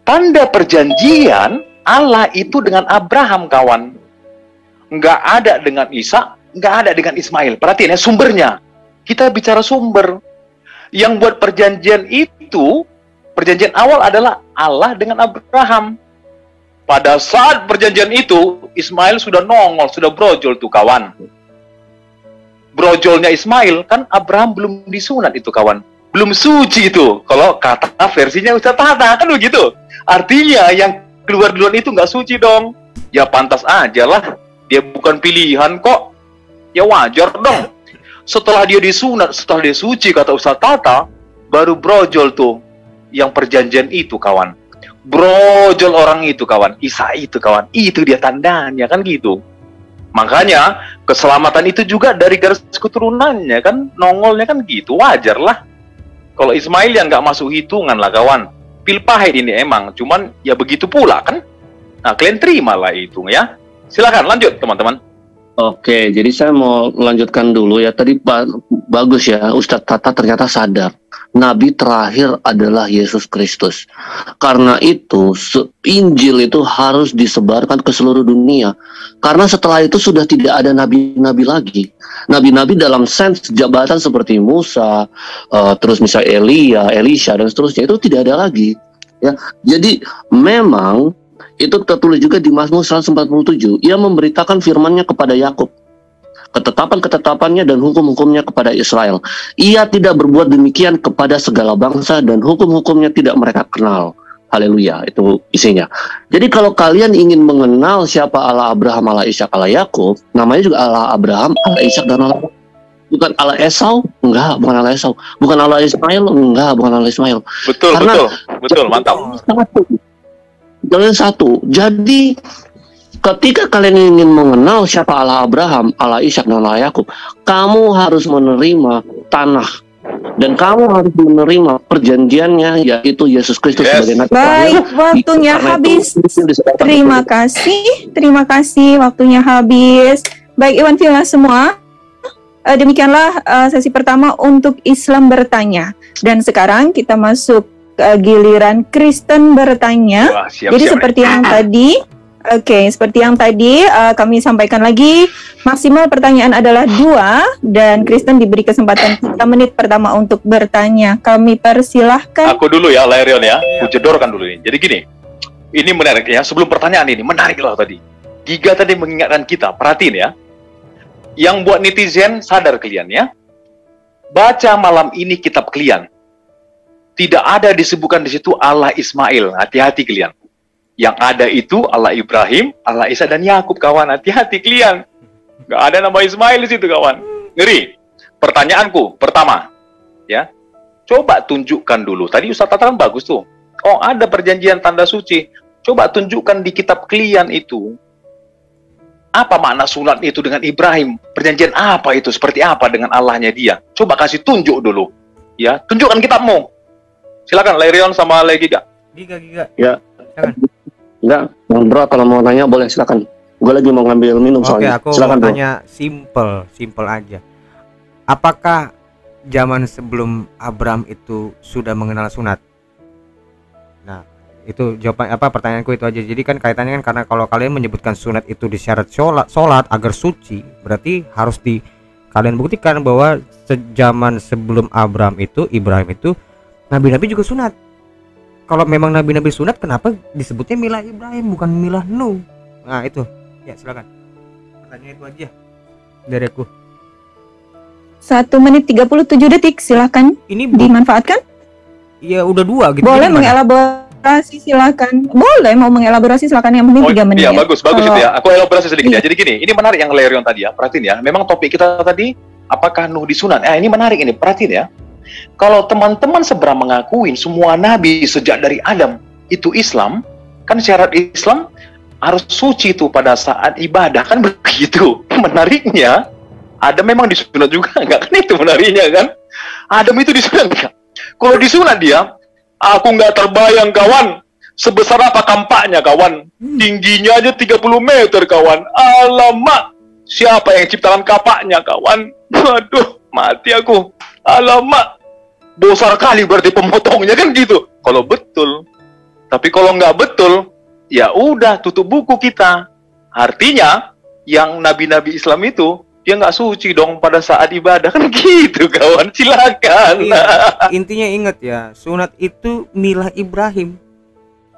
tanda perjanjian Allah itu dengan Abraham kawan, nggak ada dengan Ishak, nggak ada dengan Ismail. Perhatiin ya sumbernya. Kita bicara sumber yang buat perjanjian itu, perjanjian awal adalah Allah dengan Abraham. Pada saat perjanjian itu Ismail sudah nongol, sudah brojol tuh kawan. Brojolnya Ismail, kan Abraham belum disunat itu kawan. Belum suci itu. Kalau kata versinya Ustadz Tata, kan begitu. Artinya yang keluar duluan itu nggak suci dong. Ya pantas aja lah. Dia bukan pilihan kok. Ya wajar dong. Setelah dia disunat, setelah dia suci, kata Ustadz Tata, baru brojol tuh. Yang perjanjian itu kawan. Brojol orang itu kawan. Isa itu kawan. Itu dia tandanya kan gitu. Makanya keselamatan itu juga dari garis keturunannya kan, nongolnya kan gitu, wajar lah. Kalau Ismail yang nggak masuk hitungan lah kawan. Pil pahit ini emang, cuman ya begitu pula kan. Nah kalian terima lah itu ya. Silakan lanjut teman-teman. Oke, jadi saya mau lanjutkan dulu ya. Tadi bagus ya, Ustadz Tata ternyata sadar Nabi terakhir adalah Yesus Kristus. Karena itu Injil itu harus disebarkan ke seluruh dunia. Karena setelah itu sudah tidak ada nabi-nabi lagi. Nabi-nabi dalam sense jabatan seperti Musa, terus misalnya Elia, Elisha dan seterusnya itu tidak ada lagi. Ya, jadi memang itu tertulis juga di Mazmur 147. Ia memberitakan firman-Nya kepada Yakub, ketetapan-ketetapannya dan hukum-hukumnya kepada Israel. Ia tidak berbuat demikian kepada segala bangsa dan hukum-hukumnya tidak mereka kenal. Haleluya, itu isinya. Jadi kalau kalian ingin mengenal siapa Allah Abraham, Allah Ishak, Allah Yakub, namanya juga Allah Abraham, Allah Ishak dan Allah. Bukan Allah Esau? Enggak, bukan Allah Esau. Bukan Allah Ismail? Enggak, bukan Allah Ismail. Betul, mantap. Kalian satu. Jadi ketika kalian ingin mengenal siapa Allah Abraham, Allah Ishak dan Allah Yakub, kamu harus menerima tanah dan kamu harus menerima perjanjiannya, yaitu Yesus Kristus sebagai nabi. Baik, waktunya habis. Terima kasih, waktunya habis. Baik, Iwan Villa semua. Demikianlah sesi pertama untuk Islam bertanya. Dan sekarang kita masuk giliran Kristen bertanya. Wah, siap, jadi seperti yang tadi Oke, seperti yang tadi kami sampaikan lagi, maksimal pertanyaan adalah 2 dan Kristen diberi kesempatan 3 menit pertama untuk bertanya. Kami persilahkan. Aku dulu ya, Lairion ya. Aku jedorkan dulu ini. Jadi gini, ini menarik ya. Sebelum pertanyaan ini, menarik loh tadi. Giga tadi mengingatkan kita, perhatiin ya. Yang buat netizen, sadar kalian ya. Baca malam ini kitab kalian. Tidak ada disebutkan di situ Allah Ismail. Hati-hati kalian. Yang ada itu Allah Ibrahim, Allah Isa dan Yakub, kawan. Hati-hati kalian. Gak ada nama Ismail di situ, kawan. Ngeri. Pertanyaanku pertama, ya. Coba tunjukkan dulu. Tadi Ustaz katakan bagus tuh. Oh, ada perjanjian tanda suci. Coba tunjukkan di kitab kalian itu. Apa makna sunat itu dengan Ibrahim? Perjanjian apa itu? Seperti apa dengan Allahnya dia? Coba kasih tunjuk dulu. Ya, tunjukkan kitabmu. Silakan Lairion sama Giga. Giga. Ya. Silakan. Enggak, Bro, kalau mau nanya boleh silakan. Gue lagi mau ngambil minum soalnya. Oke, aku silakan, mau tanya simple aja. Apakah zaman sebelum Abraham itu sudah mengenal sunat? Nah, itu jawaban pertanyaanku itu aja. Jadi kan kaitannya kan karena kalau kalian menyebutkan sunat itu di syarat sholat agar suci, berarti harus kalian buktikan bahwa sejaman sebelum Ibrahim itu nabi-nabi juga sunat. Kalau memang nabi-nabi sunat, kenapa disebutnya milah Ibrahim bukan milah Nuh? Nah itu, ya silakan. Pertanyaan itu aja dari aku. 1 menit 37 detik, silakan. Ini dimanfaatkan? Iya, udah 2 gitu. Boleh mengelaborasi, silakan. Boleh, mau mengelaborasi silakan, yang penting 3 menit. Iya, bagus itu ya. Aku elaborasi sedikit ya. Jadi gini, ini menarik yang Lairion tadi ya. Perhatiin ya. Memang topik kita tadi, apakah Nuh disunat? Ini menarik ini, perhatiin ya. Kalau teman-teman seberang mengakuin semua nabi sejak dari Adam itu Islam, kan syarat Islam harus suci itu pada saat ibadah, kan begitu. Menariknya, Adam memang disunat juga enggak, kan itu menariknya kan? Adam itu disunat enggak? Kalau disunat dia, aku nggak terbayang kawan, sebesar apa kampaknya kawan, tingginya aja 30 meter kawan. Alamak, siapa yang ciptakan kapaknya kawan? Waduh, mati aku. Alamak, besar kali berarti pemotongnya kan gitu. Kalau betul, tapi kalau nggak betul, ya udah tutup buku kita. Artinya yang nabi-nabi Islam itu dia nggak suci dong pada saat ibadah kan gitu kawan. Silakan. Iya, intinya ingat ya, sunat itu milah Ibrahim.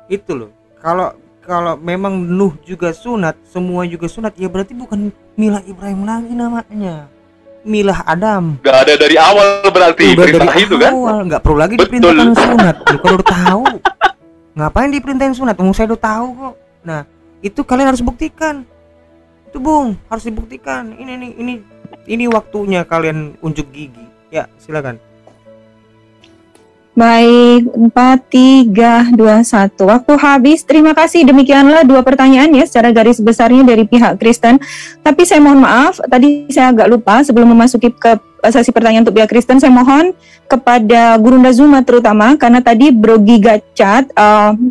Itu loh. Kalau memang Nuh juga sunat, semua juga sunat, ya berarti bukan milah Ibrahim lagi namanya. Milah Adam. Gak ada dari awal berarti udah perintah dari itu kan? Nggak perlu lagi diperintahkan sunat. Kalau udah tahu, ngapain diperintahin sunat? Saya udah tahu kok. Nah, itu kalian harus buktikan. Itu Bung, harus dibuktikan. Ini waktunya kalian unjuk gigi. Ya, silakan. Baik, 4, 3, 2, 1. Waktu habis. Terima kasih. Demikianlah 2 pertanyaan ya secara garis besarnya dari pihak Kristen. Tapi saya mohon maaf, tadi saya agak lupa sebelum memasuki ke sesi pertanyaan untuk pihak Kristen, saya mohon kepada Gurunda Zuma terutama, karena tadi Bro Giga Chat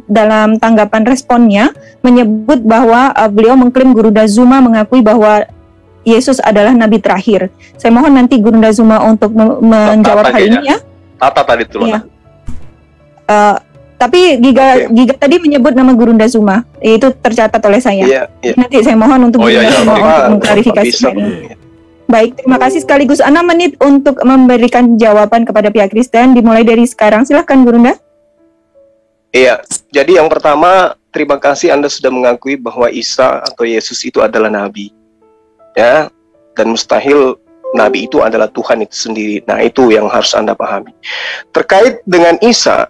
dalam tanggapan responnya menyebut bahwa beliau mengklaim Gurunda Zuma mengakui bahwa Yesus adalah nabi terakhir. Saya mohon nanti Gurunda Zuma untuk menjawab hal ini ya. Tata tadi tuh. Iya. Tapi Giga tadi menyebut nama Gurunda Zuma, itu tercatat oleh saya. Iya. Nanti saya mohon untuk Zuma untuk mengklarifikasi ini. Baik, terima kasih sekaligus 6 menit untuk memberikan jawaban kepada pihak Kristen. Dimulai dari sekarang, silahkan Gurunda. Iya, jadi yang pertama, terima kasih Anda sudah mengakui bahwa Isa atau Yesus itu adalah nabi, ya, dan mustahil nabi itu adalah Tuhan itu sendiri. Nah, itu yang harus Anda pahami. Terkait dengan Isa,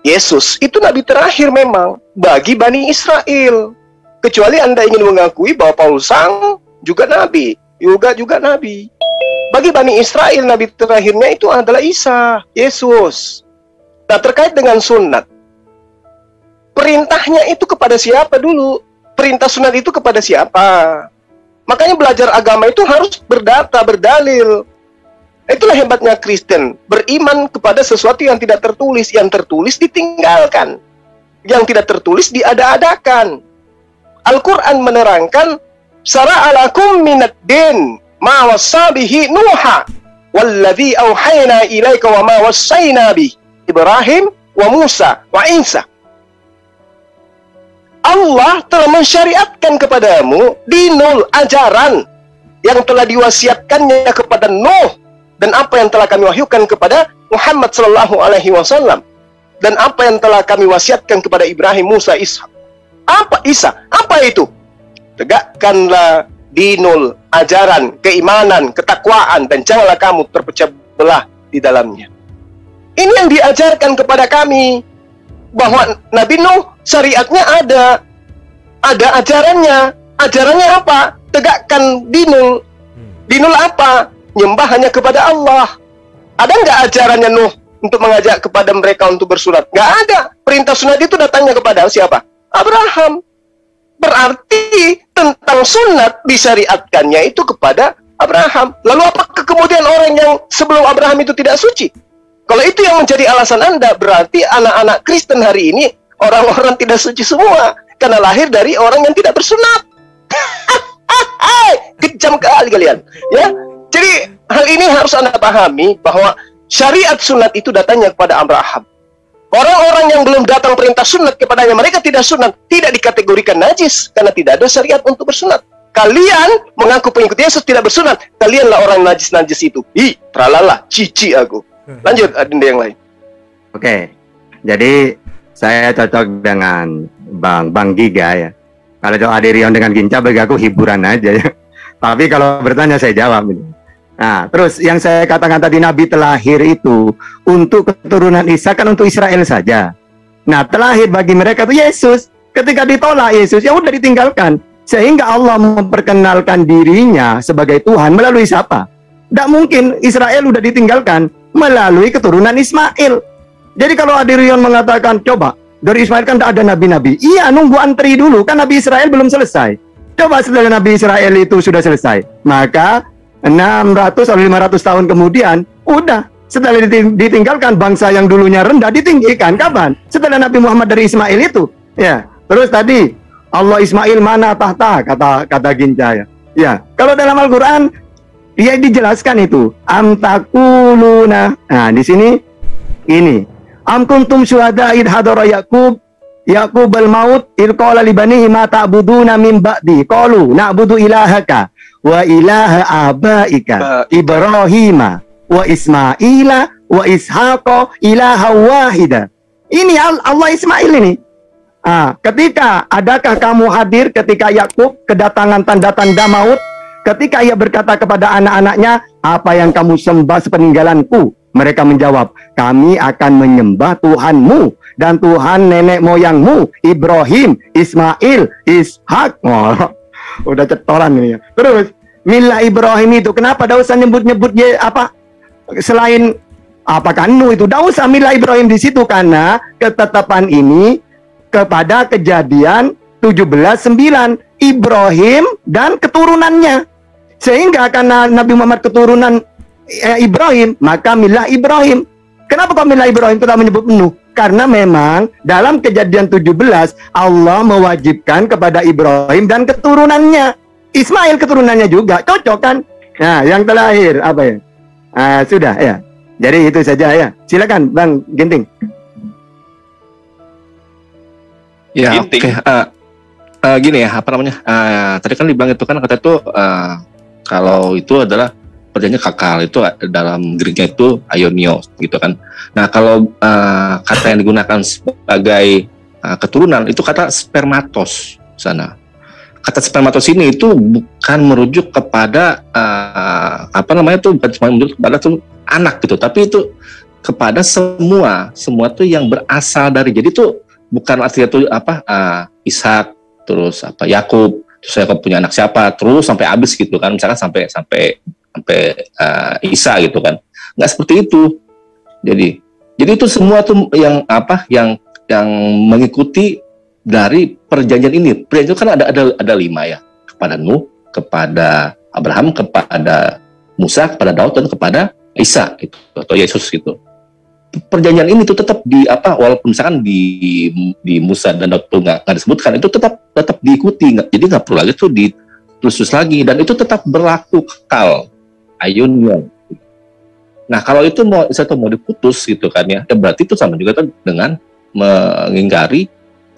Yesus itu nabi terakhir memang bagi Bani Israel. Kecuali Anda ingin mengakui bahwa Paulus sang juga nabi, juga nabi. Bagi Bani Israel, nabi terakhirnya itu adalah Isa, Yesus. Nah, terkait dengan sunat, perintahnya itu kepada siapa dulu? Perintah sunat itu kepada siapa? Makanya belajar agama itu harus berdata, berdalil. Itulah hebatnya Kristen, beriman kepada sesuatu yang tidak tertulis. Yang tertulis ditinggalkan, yang tidak tertulis diada-adakan. Al-Quran menerangkan, Sara'alakum minad din ma wassa bihi Nuha walladhi awhayna ilaika wa ma wassayna bi Ibrahim wa Musa wa Isa. Allah telah mensyariatkan kepadamu dinul ajaran yang telah diwasiatkannya kepada Nuh, dan apa yang telah kami wahyukan kepada Muhammad sallallahu alaihi wasallam, dan apa yang telah kami wasiatkan kepada Ibrahim, Musa, Isa. Apa itu? Tegakkanlah dinul ajaran, keimanan, ketakwaan, dan janganlah kamu terpecah belah di dalamnya. Ini yang diajarkan kepada kami, bahwa Nabi Nuh syariatnya ada ajarannya. Ajarannya apa? Tegakkan dinul. Dinul apa? Nyembah hanya kepada Allah. Ada nggak ajarannya Nuh untuk mengajak kepada mereka untuk bersunat? Nggak ada. Perintah sunat itu datangnya kepada siapa? Abraham. Berarti tentang sunat disyariatkannya itu kepada Abraham. Lalu apakah kemudian orang yang sebelum Abraham itu tidak suci? Kalau itu yang menjadi alasan Anda, berarti anak-anak Kristen hari ini orang-orang tidak suci semua karena lahir dari orang yang tidak bersunat. Kejam kali kalian, ya. Jadi hal ini harus Anda pahami, bahwa syariat sunat itu datangnya kepada Abraham. Orang-orang yang belum datang perintah sunat kepadanya, mereka tidak sunat, tidak dikategorikan najis karena tidak ada syariat untuk bersunat. Kalian mengaku pengikut Yesus tidak bersunat, kalianlah orang najis-najis itu. Tralala, cici aku. Lanjut, adinda yang lain. Oke, jadi saya cocok dengan Bang Giga ya. Kalau Adirion dengan Ginca bagi aku hiburan aja ya. Tapi kalau bertanya saya jawab. Nah, terus yang saya katakan tadi Nabi terlahir itu untuk keturunan Isa kan untuk Israel saja. Nah, terlahir bagi mereka itu Yesus. Ketika ditolak Yesus, ya udah ditinggalkan. Sehingga Allah memperkenalkan dirinya sebagai Tuhan melalui siapa? Tidak mungkin Israel udah ditinggalkan melalui keturunan Ismail. Jadi kalau Adirion mengatakan, coba dari Ismail kan tidak ada nabi-nabi. Iya, nunggu antri dulu, kan Nabi Israel belum selesai. Coba setelah Nabi Israel itu sudah selesai, maka 600 atau 500 tahun kemudian, udah setelah ditinggalkan bangsa yang dulunya rendah ditinggikan. Kapan? Setelah Nabi Muhammad dari Ismail itu. Ya. Terus tadi Allah Ismail mana tahta, kata Ginca ya. Ya. Kalau dalam Al-Qur'an dia dijelaskan itu am takuluna. Nah, di sini ini am kuntum syuhada id hadara Yaqub al-maut id qala li banihi ma ta'buduna min ba'di qalu na'budu ilahaka wa ilaha abaika Ibrahima wa Ismaila wa Ishaqa ilaha wahida. Ini Allah Ismail ini. Ketika adakah kamu hadir ketika Yakub kedatangan tanda-tanda maut, ketika ia berkata kepada anak-anaknya, apa yang kamu sembah sepeninggalanku? Mereka menjawab, kami akan menyembah Tuhanmu dan Tuhan nenek moyangmu Ibrahim, Ismail, Ishak. Udah cetoran ini ya. Terus milah Ibrahim itu kenapa tidak usah nyebut-nyebut apa selain apakah Nuh itu, tidak usah milah Ibrahim di situ karena ketetapan ini kepada Kejadian 17:9 Ibrahim dan keturunannya, sehingga karena Nabi Muhammad keturunan Ibrahim, maka milah Ibrahim. Kenapa kok milah Ibrahim kita menyebut Nuh? Karena memang dalam Kejadian 17 Allah mewajibkan kepada Ibrahim dan keturunannya. Ismail keturunannya juga, cocok kan? Nah, yang terakhir apa ya? Sudah ya. Jadi itu saja ya. Silakan Bang Ginting. Ya, oke. Gini ya, apa namanya? Tadi kan dibilang itu kan kata itu kalau itu adalah perjanjian kakal, itu dalam Greek-nya itu aionio gitu kan. Nah, kalau kata yang digunakan sebagai keturunan itu kata spermatos sana. Kata spermatos ini itu bukan merujuk kepada apa namanya itu, bukan cuma merujuk kepada tuh anak gitu, tapi itu kepada semua tuh yang berasal dari, jadi tuh bukan artinya tuh apa Ishak terus apa Yakub, terus Yakub punya anak siapa terus sampai habis gitu kan, misalkan sampai Isa gitu kan, nggak seperti itu. Jadi itu semua tuh yang apa yang mengikuti dari perjanjian ini. Perjanjian kan ada 5 ya, kepada Nuh, kepada Abraham, kepada Musa, kepada Daud, dan kepada Isa gitu, atau Yesus gitu. Perjanjian ini tuh tetap di apa, walaupun misalkan di Musa dan Daud tuh nggak disebutkan, itu tetap diikuti, jadi nggak perlu lagi tuh ditelusur lagi, dan itu tetap berlaku kekal ayunnya. Nah, kalau itu mau diputus gitu kan ya, berarti itu sama juga kan dengan mengingkari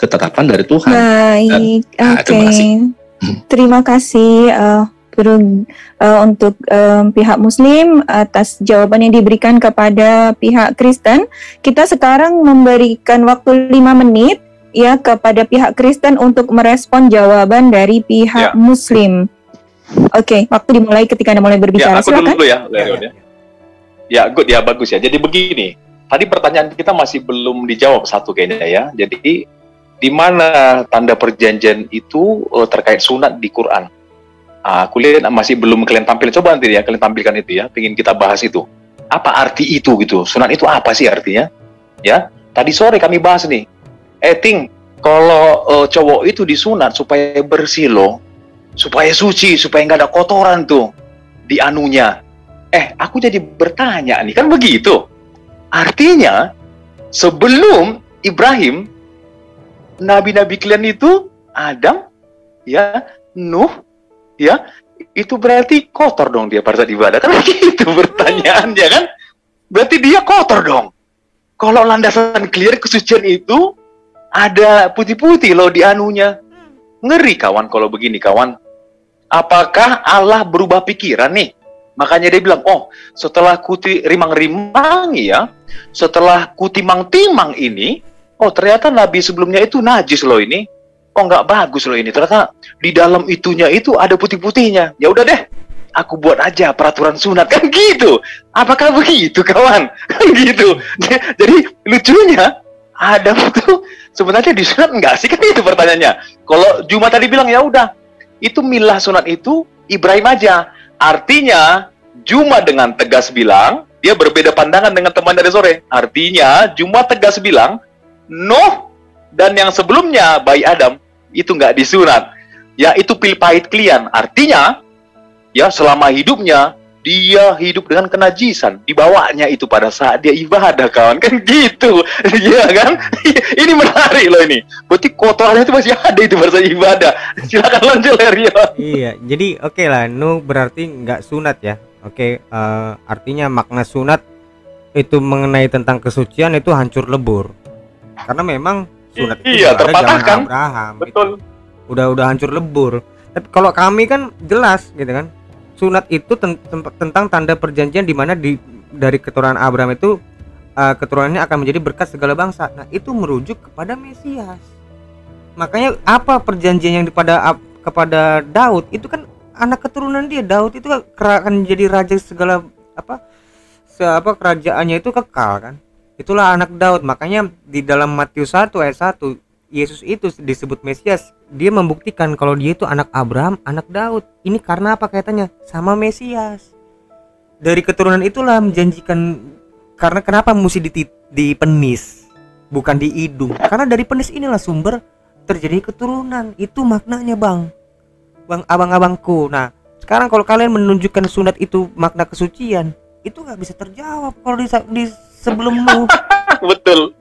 ketetapan dari Tuhan. Baik, Terima kasih. Terima kasih untuk pihak Muslim atas jawaban yang diberikan kepada pihak Kristen. Kita sekarang memberikan waktu 5 menit ya kepada pihak Kristen untuk merespon jawaban dari pihak Muslim. Oke, waktu dimulai ketika Anda mulai berbicara. Aku Silakan. dulu ya, Leon. Ya, good ya, bagus ya. Jadi begini, tadi pertanyaan kita masih belum dijawab satu kayaknya ya. Jadi di mana tanda perjanjian itu terkait sunat di Quran? Aku lihat masih belum kalian tampil. Coba nanti ya kalian tampilkan itu ya. Pengen kita bahas itu. Apa arti itu gitu? Sunat itu apa sih artinya? Ya, tadi sore kami bahas nih. Ting, kalau cowok itu disunat supaya bersih loh, supaya suci, supaya nggak ada kotoran tuh di anunya. Aku jadi bertanya nih, kan begitu? Artinya sebelum Ibrahim, nabi-nabi kalian itu Adam, ya, Nuh, ya, itu berarti kotor dong dia pada saat ibadah. Kan begitu pertanyaannya kan? Berarti dia kotor dong. Kalau landasan clear kesucian itu ada putih-putih loh di anunya. Ngeri kawan kalau begini kawan. Apakah Allah berubah pikiran nih? Makanya dia bilang, setelah kuti rimang-rimang ya, setelah kutimang-timang ini, ternyata nabi sebelumnya itu najis loh ini. Nggak bagus loh ini. Ternyata di dalam itunya itu ada putih-putihnya. Ya udah deh, aku buat aja peraturan sunat kan gitu. Apakah begitu kawan? Kan gitu. Jadi lucunya Adam itu sebenarnya disunat enggak sih? Kan itu pertanyaannya. Kalau Juma tadi bilang ya udah, itu milah sunat itu Ibrahim aja. Artinya Juma dengan tegas bilang dia berbeda pandangan dengan teman dari sore. Artinya Juma tegas bilang Nuh dan yang sebelumnya bayi Adam itu enggak disunat. Ya itu pil pahit kalian. Artinya ya selama hidupnya dia hidup dengan kenajisan, dibawanya itu pada saat dia ibadah kawan, kan gitu. Iya kan? Ini menarik loh ini. Berarti kotorannya itu masih ada itu pada saat ibadah. Silakan lanjut Rio. Iya, jadi oke lah, Nuh berarti nggak sunat ya. Oke, artinya makna sunat itu mengenai tentang kesucian itu hancur lebur. Karena memang sunat itu ada zaman Abraham. Betul. Gitu. Udah hancur lebur. Tapi kalau kami kan jelas gitu kan. Sunat itu tentang tanda perjanjian di mana dari keturunan Abraham itu keturunannya akan menjadi berkat segala bangsa. Nah, itu merujuk kepada Mesias. Makanya apa perjanjian yang kepada Daud itu kan anak keturunan dia. Daud itu akan menjadi raja segala kerajaannya itu kekal kan. Itulah anak Daud. Makanya di dalam Matius 1 ayat 1 Yesus itu disebut Mesias. Dia membuktikan kalau dia itu anak Abraham, anak Daud. Ini karena apa kaitannya? Sama Mesias. Dari keturunan itulah menjanjikan. Karena kenapa mesti di penis, bukan di hidung? Karena dari penis inilah sumber terjadi keturunan. Itu maknanya bang abang-abangku. Nah sekarang kalau kalian menunjukkan sunat itu makna kesucian, itu nggak bisa terjawab kalau di sebelum Nuh. Betul.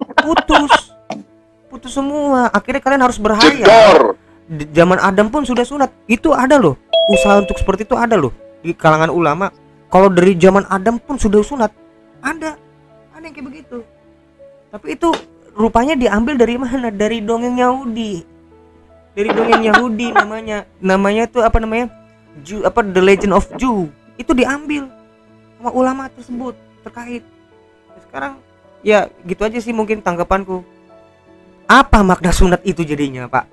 Putus semua. Akhirnya kalian harus berhayal. Di zaman Adam pun sudah sunat. Itu ada loh. Usaha untuk seperti itu ada loh di kalangan ulama. Kalau dari zaman Adam pun sudah sunat. Ada yang kayak begitu. Tapi itu rupanya diambil dari mana? Dari dongeng Yahudi. Namanya itu apa namanya? The Legend of Jew. Itu diambil sama ulama tersebut terkait. Sekarang ya gitu aja sih mungkin tanggapanku. Apa makna sunat itu jadinya, Pak?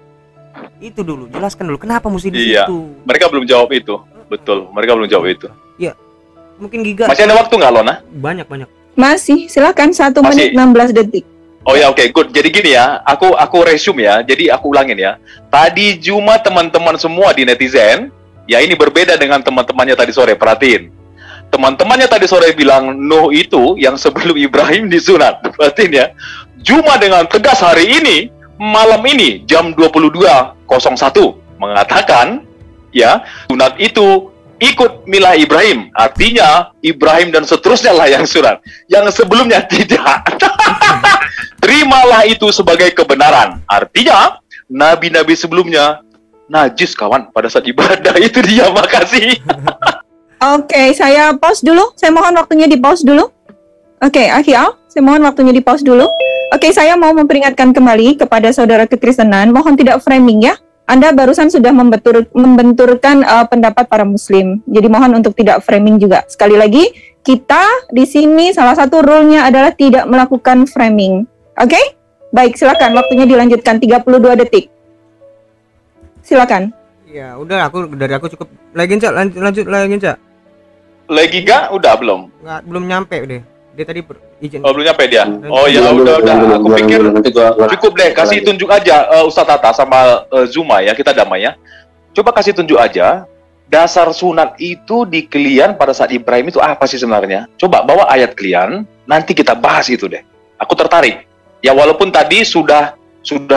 Itu dulu, jelaskan dulu kenapa mesti di situ. Mereka belum jawab itu. Betul, mereka belum jawab itu. Ya. Mungkin Giga. Masih ada waktu nggak, Lona? Banyak. Masih, silakan 1 menit 16 detik. Oh ya, oke, good. Jadi gini ya, aku resume ya. Jadi aku ulangin ya. Tadi Juma teman-teman semua di netizen, ya ini berbeda dengan teman-temannya tadi sore, perhatiin. Teman-temannya tadi sore bilang Nuh itu yang sebelum Ibrahim disunat. Perhatiin ya. Juma dengan tegas hari ini, malam ini jam 22.01 mengatakan ya sunat itu ikut milah Ibrahim. Artinya Ibrahim dan seterusnya lah yang sunat. Yang sebelumnya tidak. Terimalah itu sebagai kebenaran. Artinya nabi-nabi sebelumnya najis kawan pada saat ibadah. Itu dia, makasih. Oke, saya pause dulu. Saya mohon waktunya di pause dulu. Oke, Akhi Al, saya mohon waktunya di pause dulu. Oke, saya mau memperingatkan kembali kepada saudara kekristenan, mohon tidak framing ya. Anda barusan sudah membenturkan pendapat para muslim. Jadi mohon untuk tidak framing juga. Sekali lagi, kita di sini salah satu rule-nya adalah tidak melakukan framing. Oke? Baik, silakan waktunya dilanjutkan 32 detik. Silakan. Ya, udah dari aku cukup. Lagi, Cak, lanjut lagi, Cak. Lagi gak? Udah belum? Nggak, belum nyampe deh. Dia tadi izin. Oh, belum nyampe dia. Oh ya udah. Aku pikir cukup deh, kasih tunjuk aja Ustadz Tata sama Zuma ya, kita damai ya. Coba kasih tunjuk aja dasar sunat itu di kalian pada saat Ibrahim itu apa sih sebenarnya? Coba bawa ayat kalian, nanti kita bahas itu deh. Aku tertarik. Ya walaupun tadi sudah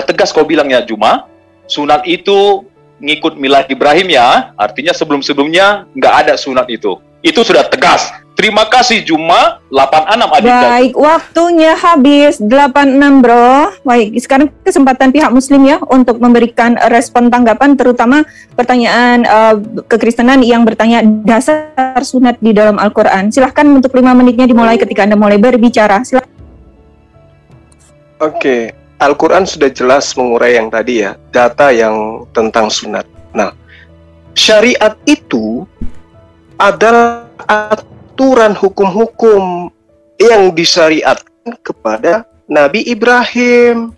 tegas kau bilang ya Zuma, sunat itu ngikut milah Ibrahim ya, artinya sebelum-sebelumnya nggak ada sunat itu. Itu sudah tegas. Terima kasih Juma 86 adik. Baik, waktunya habis 86 bro. Baik, sekarang kesempatan pihak muslim ya untuk memberikan respon tanggapan terutama pertanyaan kekristenan yang bertanya dasar sunat di dalam Al-Quran. Silahkan untuk 5 menitnya dimulai ketika Anda mulai berbicara. Silahkan. Oke, Al-Quran sudah jelas mengurai yang tadi ya, data yang tentang sunat. Nah, syariat itu adalah aturan hukum-hukum yang disyariatkan kepada Nabi Ibrahim.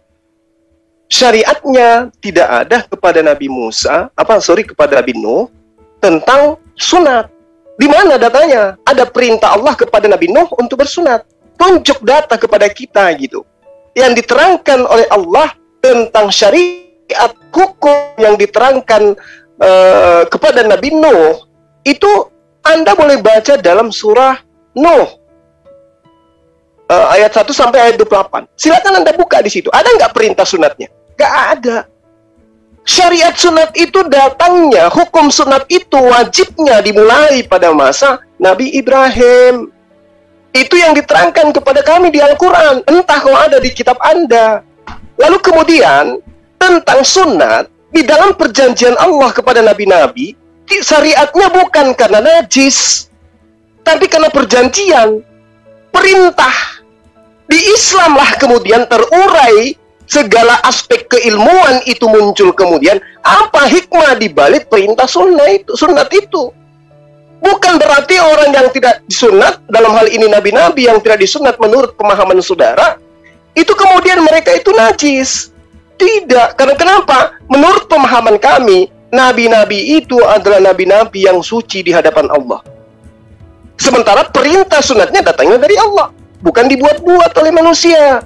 Syariatnya tidak ada kepada Nabi Musa, kepada Nabi Nuh tentang sunat. Di mana datanya? Ada perintah Allah kepada Nabi Nuh untuk bersunat. Tunjuk data kepada kita gitu. Yang diterangkan oleh Allah tentang syariat hukum yang diterangkan kepada Nabi Nuh itu Anda boleh baca dalam surah Nuh ayat 1 sampai ayat 28. Silakan Anda buka di situ. Ada nggak perintah sunatnya? Nggak ada. Syariat sunat itu datangnya, hukum sunat itu wajibnya dimulai pada masa Nabi Ibrahim. Itu yang diterangkan kepada kami di Al-Quran. Entah kalau ada di kitab Anda. Lalu kemudian tentang sunat di dalam perjanjian Allah kepada nabi-nabi, syariatnya bukan karena najis, tapi karena perjanjian, perintah. Di Islamlah kemudian terurai segala aspek keilmuan itu muncul kemudian. Apa hikmah di balik perintah sunat itu? Bukan berarti orang yang tidak disunat, dalam hal ini nabi-nabi yang tidak disunat menurut pemahaman saudara, itu kemudian mereka itu najis. Tidak, karena kenapa? Menurut pemahaman kami, nabi-nabi itu adalah nabi-nabi yang suci di hadapan Allah. Sementara perintah sunatnya datangnya dari Allah, bukan dibuat-buat oleh manusia.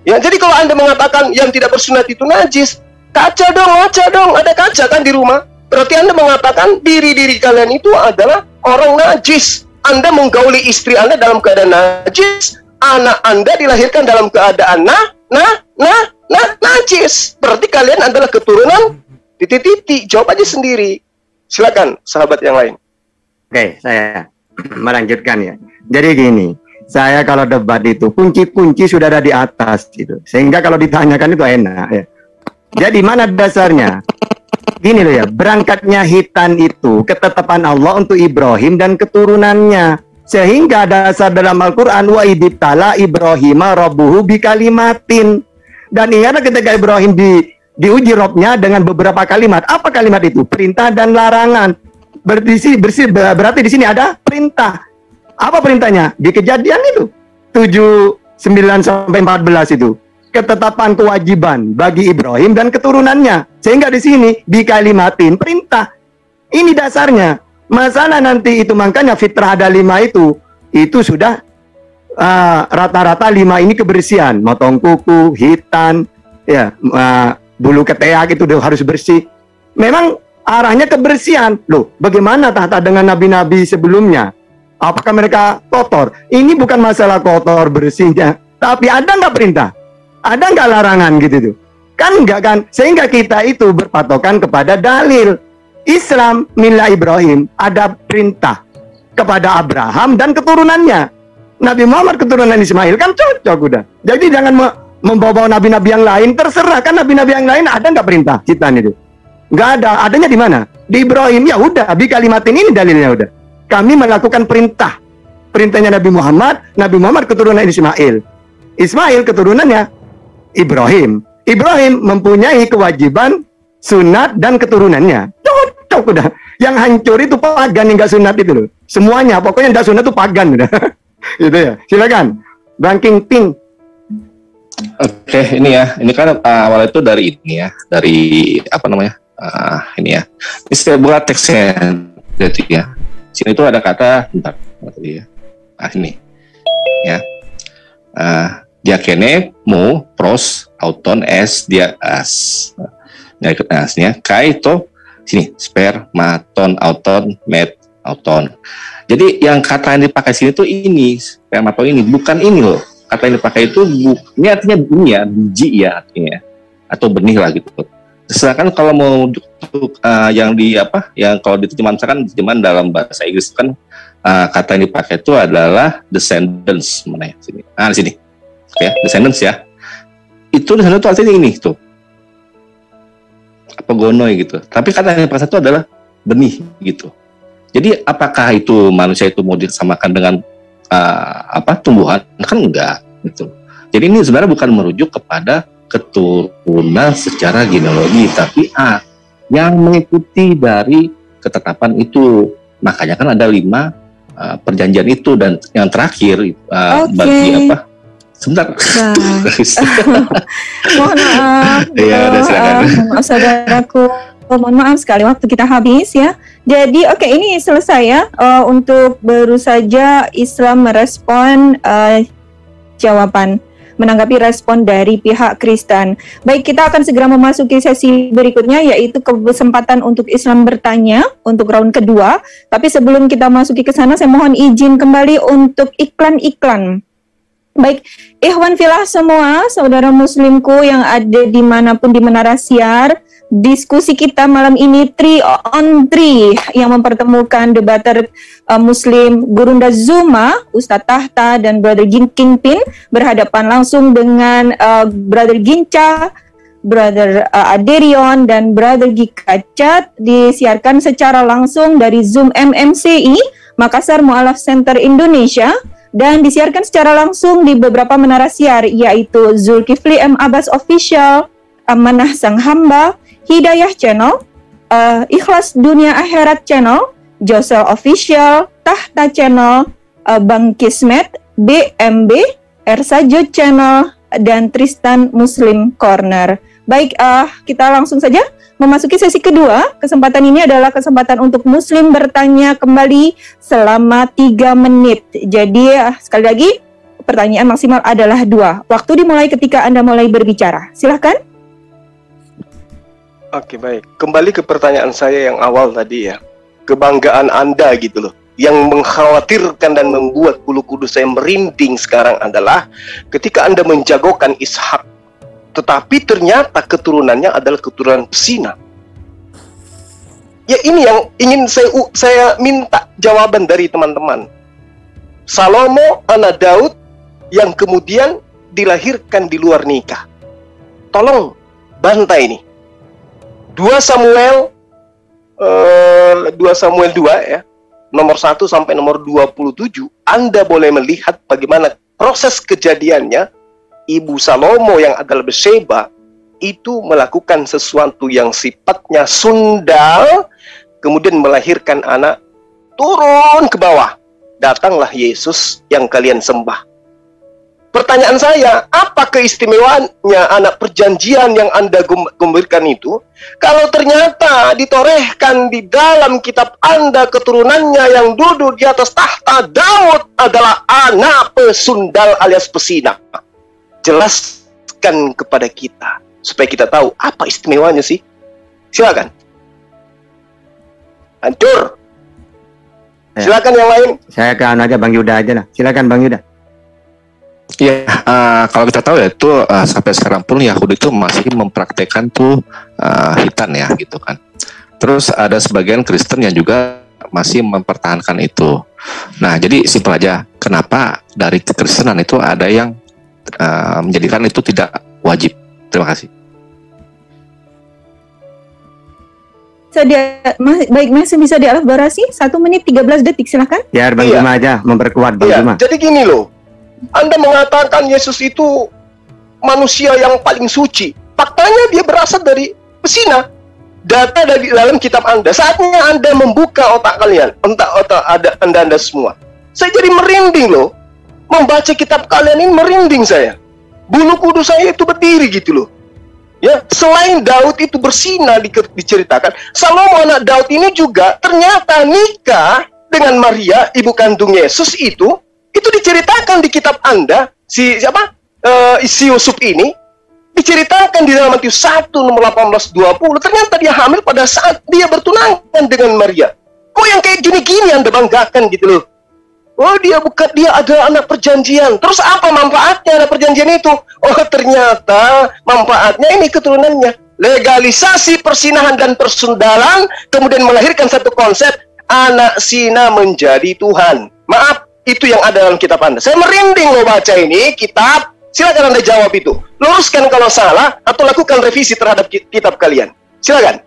Ya, jadi kalau Anda mengatakan yang tidak bersunat itu najis, kaca dong, ada kaca kan di rumah. Berarti Anda mengatakan diri kalian itu adalah orang najis. Anda menggauli istri Anda dalam keadaan najis, anak Anda dilahirkan dalam keadaan najis. Berarti kalian adalah keturunan titik-titik. Jawab aja sendiri. Silakan sahabat yang lain. Oke, saya melanjutkan ya. Jadi gini, saya kalau debat itu kunci-kunci sudah ada di atas gitu. Sehingga kalau ditanyakan itu enak ya. Jadi mana dasarnya? Gini loh ya, berangkatnya hitan itu ketetapan Allah untuk Ibrahim dan keturunannya. Sehingga dasar dalam Al-Quran wa idibtala Ibrahima rabbuhu bikalimatin. Dan ingatlah ketika Ibrahim diuji Robnya dengan beberapa kalimat. Apa kalimat itu? Perintah dan larangan. Berarti di sini ada perintah. Apa perintahnya? Di Kejadian itu 7, 9 sampai 14 itu. Ketetapan kewajiban bagi Ibrahim dan keturunannya. Sehingga di sini dikalimatin perintah. Ini dasarnya. Masalah nanti itu makanya fitrah ada 5 itu sudah rata-rata 5 ini kebersihan. Motong kuku, hitan, ya, bulu ketiak itu harus bersih. Memang arahnya kebersihan. Loh, bagaimana tata dengan nabi-nabi sebelumnya? Apakah mereka kotor? Ini bukan masalah kotor bersihnya, tapi ada nggak perintah? Ada nggak larangan gitu tuh? Kan enggak kan? Sehingga kita itu berpatokan kepada dalil. Islam milah Ibrahim ada perintah kepada Abraham dan keturunannya. Nabi Muhammad keturunan Ismail kan cocok udah. Jadi jangan membawa nabi-nabi yang lain, terserah kan nabi-nabi yang lain ada nggak perintah hitan itu? Nggak ada. Adanya di mana? Di Ibrahim. Ya udah, di kalimatin ini dalilnya udah. Kami melakukan perintah. Perintahnya Nabi Muhammad keturunan Ismail. Ismail keturunannya Ibrahim. Ibrahim mempunyai kewajiban sunat dan keturunannya. Cocok udah. Yang hancur itu pagan yang nggak sunat itu loh. Semuanya, pokoknya nggak sunat itu pagan udah. Gitu ya. Silakan, Bang King Ping. Oke, ini ya. Ini kan awal itu dari ini ya, dari apa namanya? Ini ya. Ini saya buat teksnya, jadi ya. Sini itu ada kata, bentar, ya. Ini, ya. Diakene mu pros auton es dia as. Nah, asnya kai to sini spermaton auton met auton. Jadi yang kata yang dipakai sini tuh ini spermaton ini, bukan ini loh. Kata yang dipakai itu ini artinya ini ya, biji ya artinya, atau benih lah gitu. Sedangkan kalau mau yang di apa, yang kalau diterjemahkan dalam bahasa Inggris kan kata yang dipakai itu adalah descendants, mana ya sini? Di sini, oke, descendants ya. Itu descendants itu artinya ini tuh, apa gonoi gitu. Tapi kata yang dipakai itu adalah benih gitu. Jadi apakah itu manusia itu mau disamakan dengan tumbuhan? Kan enggak gitu. Jadi ini sebenarnya bukan merujuk kepada keturunan secara genealogi, tapi yang mengikuti dari ketetapan itu. Makanya kan ada 5 perjanjian itu, dan yang terakhir bagi apa? Sebentar. Mohon maaf. Iya, saudaraku. Mohon maaf sekali waktu kita habis ya. Jadi ini selesai ya. Untuk baru saja Islam merespon jawaban, menanggapi respon dari pihak Kristen. Baik, kita akan segera memasuki sesi berikutnya, yaitu kesempatan untuk Islam bertanya untuk round kedua. Tapi sebelum kita masuki ke sana, saya mohon izin kembali untuk iklan-iklan. Baik, ikhwan filah semua, saudara muslimku yang ada dimanapun di Menara Siar, diskusi kita malam ini 3 on 3 yang mempertemukan debater Muslim Gurunda Zuma, Ustadz Tahta, dan Brother Kingpin berhadapan langsung dengan Brother Ginca, Brother Aderion, dan Brother Gikacat, disiarkan secara langsung dari Zoom MMCI Makassar Mu'alaf Center Indonesia, dan disiarkan secara langsung di beberapa menara siar, yaitu Zulkifli M. Abbas Official, Amanah Sang Hamba, Hidayah Channel, Ikhlas Dunia Akhirat Channel, Josel Official, Tahta Channel, Bang Kismet, BMB, Ersajo Channel, dan Tristan Muslim Corner. Baik, kita langsung saja memasuki sesi kedua. Kesempatan ini adalah kesempatan untuk Muslim bertanya kembali selama 3 menit. Jadi sekali lagi, pertanyaan maksimal adalah 2. Waktu dimulai ketika Anda mulai berbicara. Silahkan. Oke, baik. Kembali ke pertanyaan saya yang awal tadi ya. Kebanggaan Anda gitu loh. Yang mengkhawatirkan dan membuat bulu kudus saya merinding sekarang adalah ketika Anda menjagokan Ishak, tetapi ternyata keturunannya adalah keturunan pesina. Ya, ini yang ingin saya minta jawaban dari teman-teman. Salomo anak Daud yang kemudian dilahirkan di luar nikah. Tolong bantai ini. 2 Samuel 2 ya, nomor 1 sampai nomor 27, Anda boleh melihat bagaimana proses kejadiannya. Ibu Salomo yang adalah Bathsheba itu melakukan sesuatu yang sifatnya sundal, kemudian melahirkan anak, turun ke bawah. Datanglah Yesus yang kalian sembah. Pertanyaan saya, apa keistimewaannya anak perjanjian yang Anda gembirkan itu? Kalau ternyata ditorehkan di dalam kitab Anda keturunannya yang duduk di atas tahta Daud adalah anak pesundal alias pesina. Jelaskan kepada kita supaya kita tahu apa istimewanya sih. Silakan. Hancur. Silakan yang lain. Saya ke aja Bang Yuda aja lah. Silakan Bang Yuda. Iya, kalau kita tahu ya itu sampai sekarang pun Yahudi itu masih mempraktekkan tuh hitan ya gitu kan. Terus ada sebagian Kristen yang juga masih mempertahankan itu. Nah, jadi simpel aja, kenapa dari kekristenan itu ada yang menjadikan itu tidak wajib. Terima kasih. Baik, masih bisa dielaborasi 1 menit 13 detik, silahkan. Biar Bang Juma aja memperkuat Bang Juma. Jadi gini loh, Anda mengatakan Yesus itu manusia yang paling suci. Faktanya dia berasal dari pesina. Data dari dalam kitab Anda. Saatnya Anda membuka otak kalian, otak Anda semua. Saya jadi merinding loh. Membaca kitab kalian ini merinding saya. Bulu kudus saya itu berdiri gitu loh. Ya, selain Daud itu bersinar diceritakan, Salomo anak Daud ini juga ternyata nikah dengan Maria, ibu kandung Yesus itu diceritakan di kitab Anda. Si Yusuf ini diceritakan di dalam Matius 1 nomor 18-20. Ternyata dia hamil pada saat dia bertunangan dengan Maria. Kok yang kayak gini-gini Anda banggakan gitu loh? Oh, dia ada anak perjanjian. Terus apa manfaatnya anak perjanjian itu? Oh, ternyata manfaatnya ini keturunannya. Legalisasi persinahan dan persundalan, kemudian melahirkan satu konsep anak sina menjadi Tuhan. Maaf, itu yang ada dalam kitab Anda. Saya merinding loh baca ini kitab. Silakan Anda jawab itu. Luruskan kalau salah atau lakukan revisi terhadap kitab kalian. Silakan.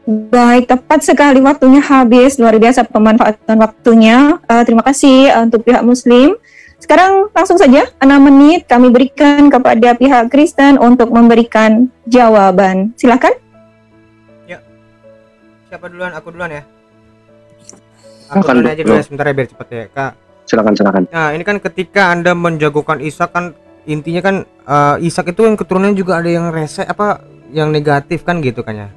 Baik, tepat sekali waktunya habis. Luar biasa pemanfaatan waktunya. Terima kasih untuk pihak Muslim. Sekarang langsung saja 6 menit kami berikan kepada pihak Kristen untuk memberikan jawaban. Silakan. Ya. Siapa duluan? Aku duluan ya. Aku duluan aja dulu sebentar ya biar cepat ya, Kak. Silakan. Nah, ini kan ketika Anda menjagokan Ishak kan intinya kan Ishak itu yang keturunannya juga ada yang rese yang negatif kan gitu kan ya.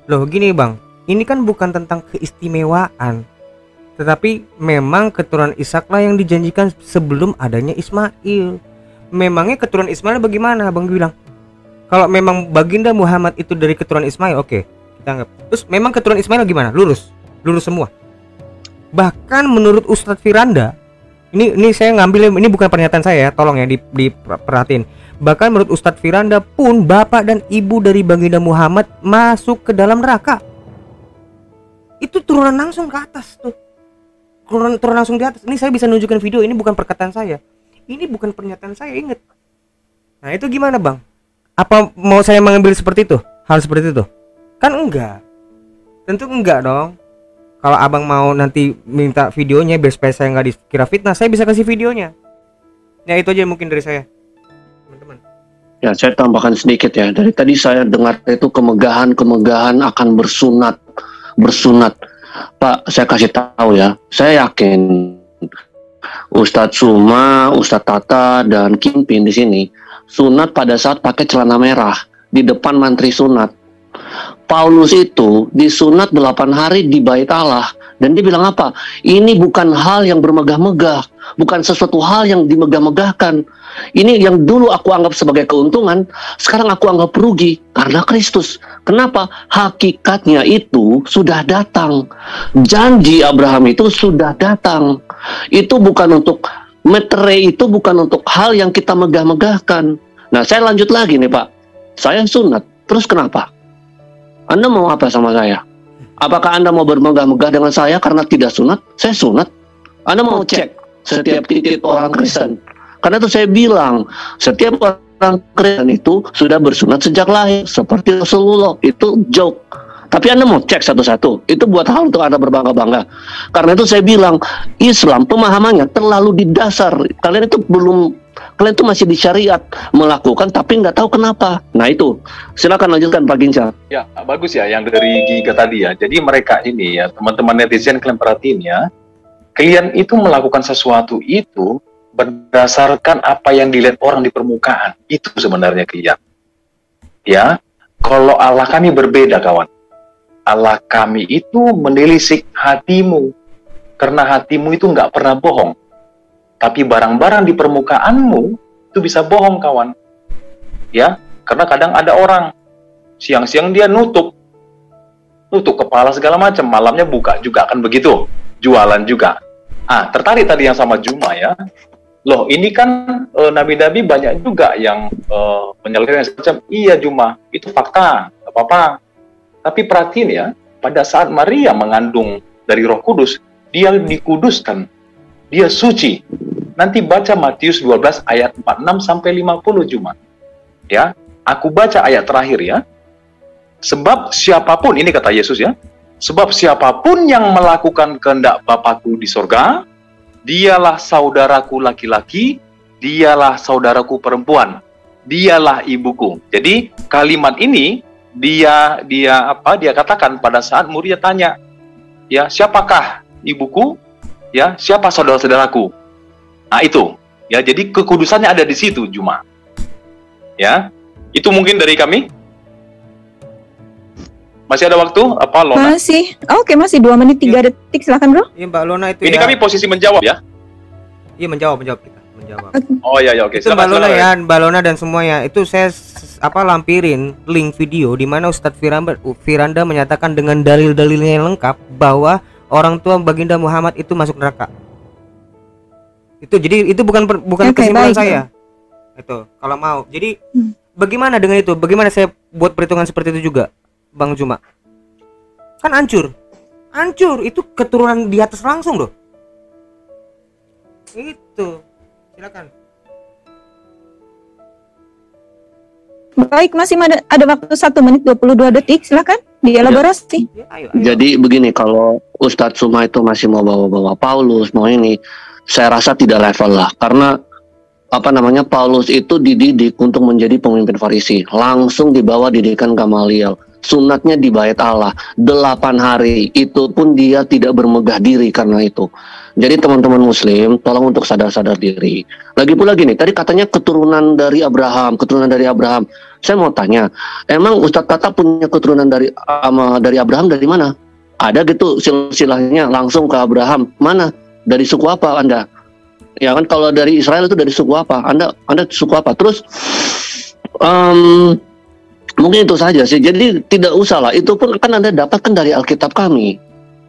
Loh gini Bang, ini kan bukan tentang keistimewaan, tetapi memang keturunan Ishak lah yang dijanjikan sebelum adanya Ismail. Memangnya keturunan Ismail bagaimana? Bang bilang kalau memang baginda Muhammad itu dari keturunan Ismail, oke, kita anggap. Terus memang keturunan Ismail gimana? Lurus semua. Bahkan menurut Ustadz Firanda, ini saya ngambil, ini bukan pernyataan saya ya, tolong ya diperhatiin. Bahkan menurut Ustadz Firanda pun bapak dan ibu dari baginda Muhammad masuk ke dalam neraka. Itu turunan langsung ke atas tuh. Turunan langsung di atas. Ini saya bisa nunjukkan video, ini bukan perkataan saya. Ini bukan pernyataan saya, ingat. Nah, itu gimana, Bang? Apa mau saya mengambil seperti itu? Hal seperti itu? Kan enggak. Tentu enggak dong. Kalau abang mau nanti minta videonya biar supaya saya nggak dikira fitnah, saya bisa kasih videonya. Ya itu aja mungkin dari saya, teman-teman. Ya, saya tambahkan sedikit ya. Dari tadi saya dengar itu kemegahan akan bersunat. Pak, saya kasih tahu ya. Saya yakin Ustadz Suma, Ustadz Tata, dan Kingpin di sini sunat pada saat pakai celana merah di depan mantri sunat. Paulus itu disunat 8 hari di bait Allah, dan dia bilang apa? Ini bukan hal yang bermegah-megah, bukan sesuatu hal yang dimegah-megahkan. Ini yang dulu aku anggap sebagai keuntungan, sekarang aku anggap rugi karena Kristus. Kenapa? Hakikatnya itu sudah datang. Janji Abraham itu sudah datang. Itu bukan untuk metere, itu bukan untuk hal yang kita megah-megahkan. Nah, saya lanjut lagi nih Pak. Saya sunat, terus kenapa? Anda mau apa sama saya? Apakah Anda mau bermegah-megah dengan saya karena tidak sunat? Saya sunat. Anda mau cek setiap titik orang Kristen. Karena itu saya bilang, setiap orang Kristen itu sudah bersunat sejak lahir. Seperti Rasulullah, itu joke. Tapi Anda mau cek satu-satu. Itu buat hal untuk Anda berbangga-bangga. Karena itu saya bilang, Islam pemahamannya terlalu di dasar. Kalian itu masih di syariat melakukan tapi nggak tahu kenapa. Nah itu, silakan lanjutkan Pak Ginca. Ya bagus ya yang dari Giga tadi ya. Jadi mereka ini ya teman-teman netizen, kalian perhatiin ya. Kalian itu melakukan sesuatu itu berdasarkan apa yang dilihat orang di permukaan. Itu sebenarnya kalian. Ya, kalau Allah kami berbeda kawan. Allah kami itu menelisik hatimu, karena hatimu itu nggak pernah bohong. Tapi barang-barang di permukaanmu itu bisa bohong kawan. Ya, karena kadang ada orang siang-siang dia nutup kepala segala macam, malamnya buka juga kan begitu, jualan juga. Tertarik tadi yang sama Juma ya. Loh, ini kan nabi-nabi banyak juga yang penyelesaian semacam. Iya Juma, itu fakta, gak apa-apa. Tapi perhatiin ya, pada saat Maria mengandung dari Roh Kudus, dia dikuduskan, dia suci. Nanti baca Matius 12 ayat 46 sampai 50 Juma. Ya, aku baca ayat terakhir ya. Sebab siapapun, ini kata Yesus ya, sebab siapapun yang melakukan kehendak Bapakku di sorga, dialah saudaraku laki-laki, dialah saudaraku perempuan, dialah ibuku. Jadi kalimat ini dia katakan pada saat muridnya tanya, ya siapakah ibuku, ya siapa saudara-saudaraku. Nah itu, ya jadi kekudusannya ada di situ Juma. Ya, itu mungkin dari kami. Masih ada waktu apa Lona? Masih. Oke, masih 2 menit 3 detik, silakan Bro. Iya Mbak Lona itu Ini ya. kami posisi menjawab ya. Iya menjawab kita. Menjawab. Oh iya oke. Itu Mbak Lona ya, Mbak Lona dan semuanya. Itu saya lampirin link video di mana Ustadz Firanda menyatakan dengan dalil-dalilnya yang lengkap bahwa orang tua Baginda Muhammad itu masuk neraka. Itu jadi itu bukan kesimpulan saya. Itu kalau mau. Jadi bagaimana dengan itu? Bagaimana saya buat perhitungan seperti itu juga, Bang Juma? Kan hancur. Itu keturunan di atas langsung loh. Itu. Silakan. Baik, masih ada waktu 1 menit 22 detik, silakan dielaborasi. Ya, ayo. Jadi begini, kalau Ustadz Suma itu masih mau bawa-bawa Paulus, mau ini, saya rasa tidak level lah. Karena Paulus itu dididik untuk menjadi pemimpin Farisi, langsung dibawa didikan Gamaliel. Sunatnya di bait Allah 8 hari, itu pun dia tidak bermegah diri karena itu. Jadi teman-teman muslim, tolong untuk sadar-sadar diri. Lagi pula gini, tadi katanya keturunan dari Abraham. Saya mau tanya, emang Ustadz Kata punya keturunan dari Abraham dari mana? Ada gitu silsilahnya langsung ke Abraham? Mana? Dari suku apa Anda? Ya kan, kalau dari Israel itu dari suku apa? Anda suku apa? Terus mungkin itu saja sih. Jadi tidak usah lah. Itu pun kan Anda dapatkan dari Alkitab kami.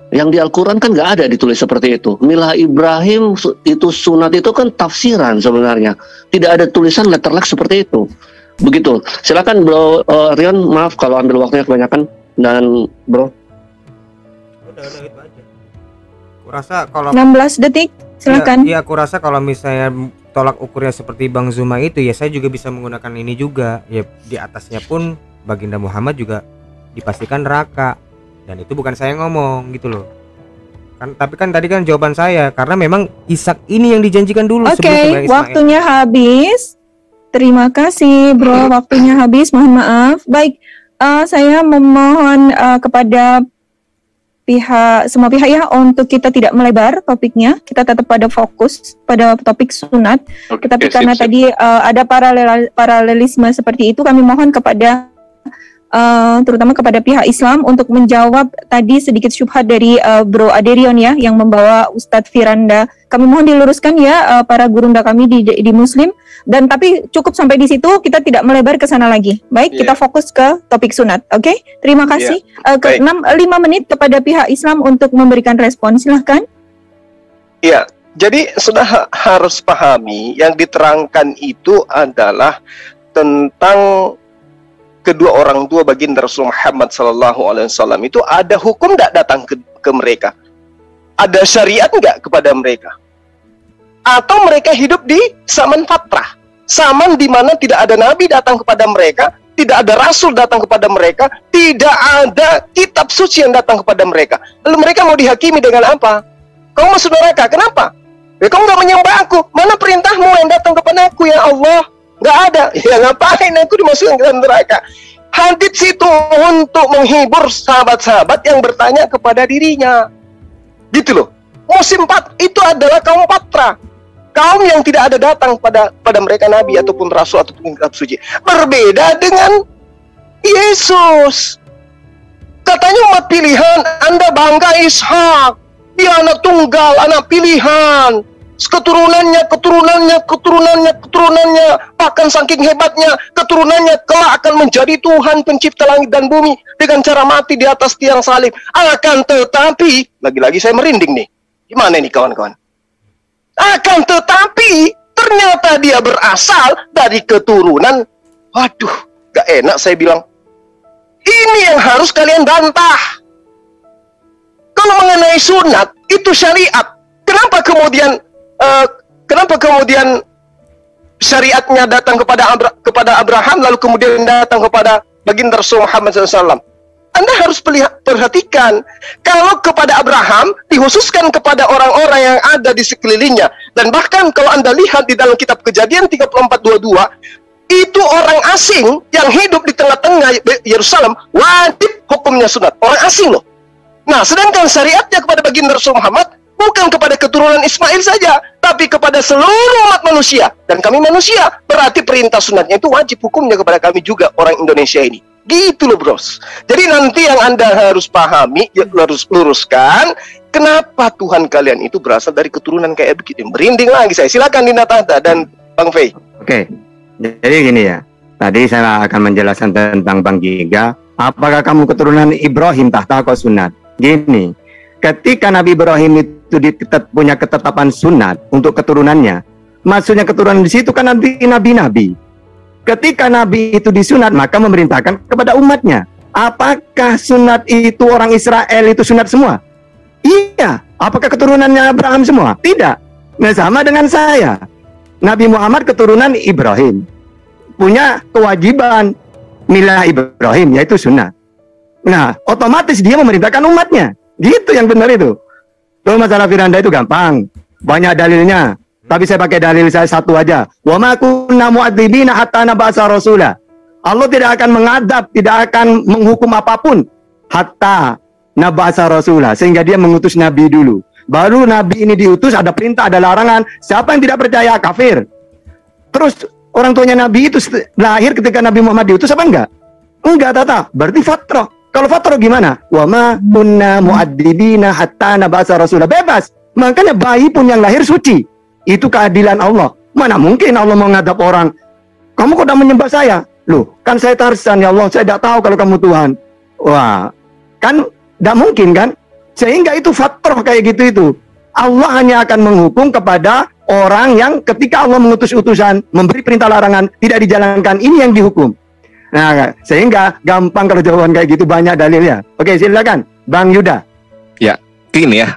Yang di Al-Quran kan nggak ada ditulis seperti itu. Milah Ibrahim itu sunat itu kan tafsiran sebenarnya. Tidak ada tulisan letterlek seperti itu. Begitu. Silakan Bro Rion, maaf kalau ambil waktunya kebanyakan, dan Bro. Udah itu aja. Kurasa kalau 16 detik, silakan. Iya, kurasa kalau misalnya tolak ukurnya seperti Bang Zuma itu, ya saya juga bisa menggunakan ini juga. Ya di atasnya pun Baginda Muhammad juga dipastikan neraka. Dan itu bukan saya ngomong gitu loh. Tapi kan tadi kan jawaban saya, karena memang Ishak ini yang dijanjikan dulu. Oke, waktunya habis. Terima kasih Bro, waktunya habis, mohon maaf. Baik, saya memohon kepada semua pihak ya untuk kita tidak melebar topiknya. Kita tetap pada fokus pada topik sunat. Tetapi karena tadi ada paralelisme seperti itu, kami mohon kepada terutama kepada pihak Islam untuk menjawab tadi sedikit syubhat dari Bro Aderion ya, yang membawa Ustadz Firanda. Kami mohon diluruskan ya para gurunda kami di Muslim, dan tapi cukup sampai di situ, kita tidak melebar ke sana lagi. Baik, kita fokus ke topik sunat. Oke, terima kasih. 5 menit kepada pihak Islam untuk memberikan respon, silahkan. Iya, jadi sudah harus pahami yang diterangkan itu adalah tentang kedua orang tua Baginda Rasul Muhammad SAW itu ada hukum tidak datang ke mereka? Ada syariat nggak kepada mereka? Atau mereka hidup di zaman fatrah, zaman di mana tidak ada nabi datang kepada mereka, tidak ada rasul datang kepada mereka, tidak ada kitab suci yang datang kepada mereka. Lalu mereka mau dihakimi dengan apa? Kau masuk neraka, kenapa? Ya kau nggak menyembah aku, mana perintahmu yang datang kepada aku ya Allah? Nggak ada, ya ngapain aku dimasukkan ke dalam neraka? Hadits itu untuk menghibur sahabat-sahabat yang bertanya kepada dirinya, gitu loh. Musim 4 itu adalah kaum patra, kaum yang tidak ada datang pada mereka nabi ataupun rasul ataupun kitab suci. Berbeda dengan Yesus, katanya umat pilihan. Anda bangga Ishak, dia anak tunggal, anak pilihan. Keturunannya, bahkan saking hebatnya keturunannya kelak akan menjadi Tuhan pencipta langit dan bumi dengan cara mati di atas tiang salib. Akan tetapi, lagi-lagi saya merinding nih, gimana nih kawan-kawan? Akan tetapi ternyata dia berasal dari keturunan, waduh, gak enak saya bilang, ini yang harus kalian bantah. Kalau mengenai sunat itu syariat, kenapa kemudian syariatnya datang kepada Abraham, lalu kemudian datang kepada Baginda Rasul Muhammad SAW? Anda harus perhatikan, kalau kepada Abraham dikhususkan kepada orang-orang yang ada di sekelilingnya. Dan bahkan kalau Anda lihat di dalam kitab Kejadian 34:22, itu orang asing yang hidup di tengah-tengah Yerusalem wajib hukumnya sunat. Orang asing loh. Nah, sedangkan syariatnya kepada baginda Rasul Muhammad bukan kepada keturunan Ismail saja, tapi kepada seluruh umat manusia. Dan kami manusia, berarti perintah sunatnya itu wajib hukumnya kepada kami juga, orang Indonesia ini. Gitu loh, bros. Jadi nanti yang Anda harus pahami, harus luruskan, kenapa Tuhan kalian itu berasal dari keturunan kayak begitu. Merinding lagi saya. Silakan Dinda Tahta dan Bang Fei. Oke, jadi gini ya. Tadi saya akan menjelaskan tentang Bang Giga. Apakah kamu keturunan Ibrahim tahta kau sunat? Gini, ketika Nabi Ibrahim itu punya ketetapan sunat untuk keturunannya, maksudnya keturunan di situ kan nabi-nabi. Ketika Nabi itu disunat, maka memerintahkan kepada umatnya. Apakah sunat itu orang Israel itu sunat semua? Iya. Apakah keturunannya Abraham semua? Tidak. Nah, sama dengan saya. Nabi Muhammad keturunan Ibrahim, punya kewajiban milah Ibrahim, yaitu sunnah. Nah, otomatis dia memerintahkan umatnya. Gitu yang benar itu. Kalau masalah Firanda itu gampang, banyak dalilnya. Tapi saya pakai dalil saya satu aja. Wa ma kunna mu'adzibina hatta nab'atsa rasula. Allah tidak akan mengadab, tidak akan menghukum apapun hatta nab'atsa rasula, sehingga dia mengutus nabi dulu. Baru nabi ini diutus, ada perintah, ada larangan. Siapa yang tidak percaya kafir. Terus orang tuanya nabi itu lahir ketika Nabi Muhammad diutus apa enggak? Enggak, tata. Berarti fatrah. Kalau fatrah gimana? Wa ma kunna mu'adzibina hatta nab'atsa rasula. Bebas. Makanya bayi pun yang lahir suci. Itu keadilan Allah. Mana mungkin Allah mengadab orang. Kamu kok tidak menyembah saya? Loh, kan saya Tarsan ya Allah. Saya tidak tahu kalau kamu Tuhan. Wah, kan tidak mungkin kan? Sehingga itu fatrah kayak gitu itu. Allah hanya akan menghukum kepada orang yang ketika Allah mengutus utusan, memberi perintah larangan, tidak dijalankan. Ini yang dihukum. Nah, sehingga gampang kalau jawaban kayak gitu, banyak dalilnya. Oke, silakan Bang Yuda. Ya, gini ya,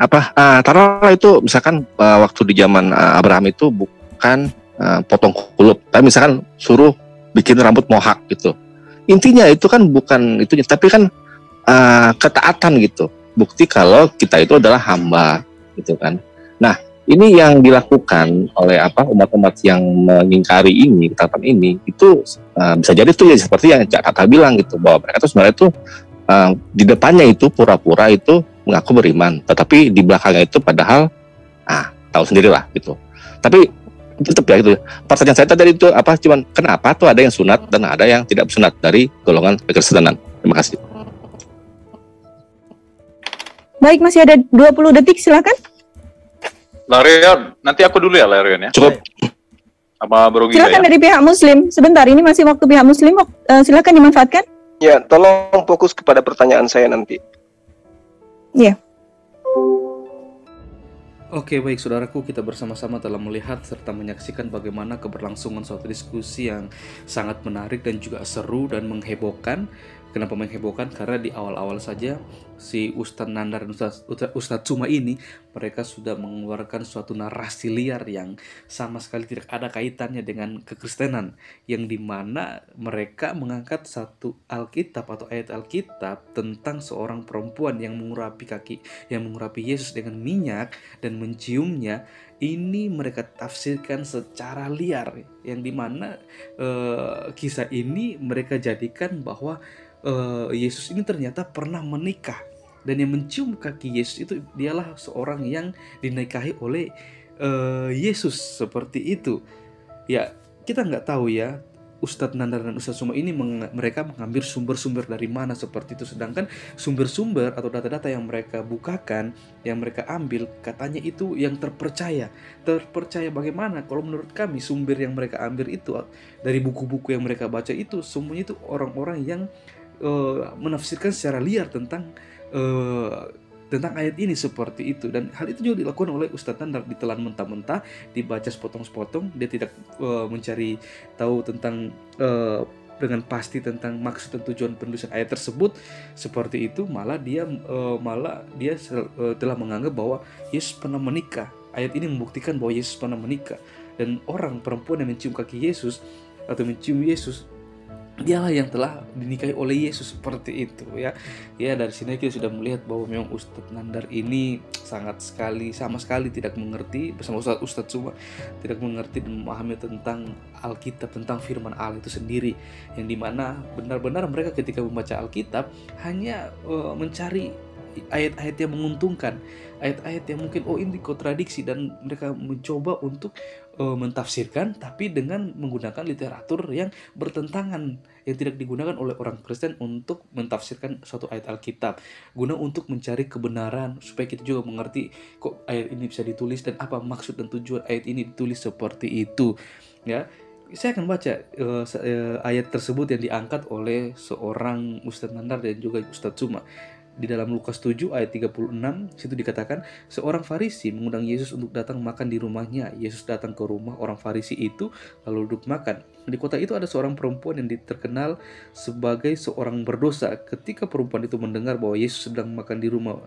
taruhlah itu misalkan waktu di zaman Abraham itu bukan potong kulup, tapi misalkan suruh bikin rambut mohak gitu. Intinya itu kan bukan itunya, tapi kan ketaatan gitu. Bukti kalau kita itu adalah hamba gitu kan. Nah, ini yang dilakukan oleh umat-umat yang mengingkari ini, ketetapan ini, itu bisa jadi tuh ya seperti yang Cak Tata bilang gitu, bahwa mereka tuh sebenarnya tuh di depannya itu pura-pura itu mengaku beriman, tetapi di belakangnya itu padahal tahu sendirilah gitu. Tapi tetap ya gitu. Pertanyaan saya tadi itu cuman kenapa tuh ada yang sunat dan ada yang tidak sunat dari golongan Kekristenan. Terima kasih. Baik, masih ada 20 detik, silakan. Larian, nanti aku dulu ya Larian ya. Cukup. Sama Bro Giga Silakan ya. dari pihak Muslim. Sebentar, ini masih waktu pihak Muslim. Silakan dimanfaatkan. Ya, tolong fokus kepada pertanyaan saya nanti. Iya. Oke, baik saudaraku, kita bersama-sama telah melihat serta menyaksikan bagaimana keberlangsungan suatu diskusi yang sangat menarik dan juga seru dan menghebohkan. Kenapa menghebohkan? Karena di awal-awal saja si Ustadz Nandar dan Ustadz Suma ini mereka sudah mengeluarkan suatu narasi liar yang sama sekali tidak ada kaitannya dengan kekristenan, yang dimana mereka mengangkat satu Alkitab atau ayat Alkitab tentang seorang perempuan yang mengurapi Yesus dengan minyak dan menciumnya. Ini mereka tafsirkan secara liar, yang dimana kisah ini mereka jadikan bahwa Yesus ini ternyata pernah menikah, dan yang mencium kaki Yesus itu dialah seorang yang dinikahi oleh Yesus, seperti itu. Ya, kita nggak tahu ya Ustadz Nandar dan Ustadz Suma ini mereka mengambil sumber-sumber dari mana seperti itu. Sedangkan sumber-sumber atau data-data yang mereka bukakan, yang mereka ambil, katanya itu yang terpercaya. Terpercaya bagaimana? Kalau menurut kami sumber yang mereka ambil itu dari buku-buku yang mereka baca itu semuanya itu orang-orang yang menafsirkan secara liar tentang ayat ini seperti itu. Dan hal itu juga dilakukan oleh Ustadz Nandar, ditelan mentah-mentah, dibaca sepotong-sepotong. Dia tidak mencari tahu tentang dengan pasti tentang maksud dan tujuan penulisan ayat tersebut seperti itu. Malah dia telah menganggap bahwa Yesus pernah menikah. Ayat ini membuktikan bahwa Yesus pernah menikah, dan orang perempuan yang mencium kaki Yesus atau mencium Yesus Dialah yang telah dinikahi oleh Yesus seperti itu ya. Ya, dari sini kita sudah melihat bahwa memang Ustadz Nandar ini sama sekali tidak mengerti, bersama Ustadz Suma tidak mengerti dan memahami tentang Alkitab, tentang firman Allah itu sendiri, yang dimana benar-benar mereka ketika membaca Alkitab hanya mencari ayat-ayat yang menguntungkan, ayat-ayat yang mungkin ini kontradiksi, dan mereka mencoba untuk mentafsirkan tapi dengan menggunakan literatur yang bertentangan, yang tidak digunakan oleh orang Kristen untuk mentafsirkan suatu ayat Alkitab, guna untuk mencari kebenaran supaya kita juga mengerti kok ayat ini bisa ditulis dan apa maksud dan tujuan ayat ini ditulis seperti itu ya. Saya akan baca ayat tersebut yang diangkat oleh seorang Ustadz Nandar dan juga Ustadz Suma. Di dalam Lukas 7 ayat 36, situ dikatakan, seorang Farisi mengundang Yesus untuk datang makan di rumahnya. Yesus datang ke rumah orang Farisi itu lalu duduk makan. Di kota itu ada seorang perempuan yang terkenal sebagai seorang berdosa. Ketika perempuan itu mendengar bahwa Yesus sedang makan di rumah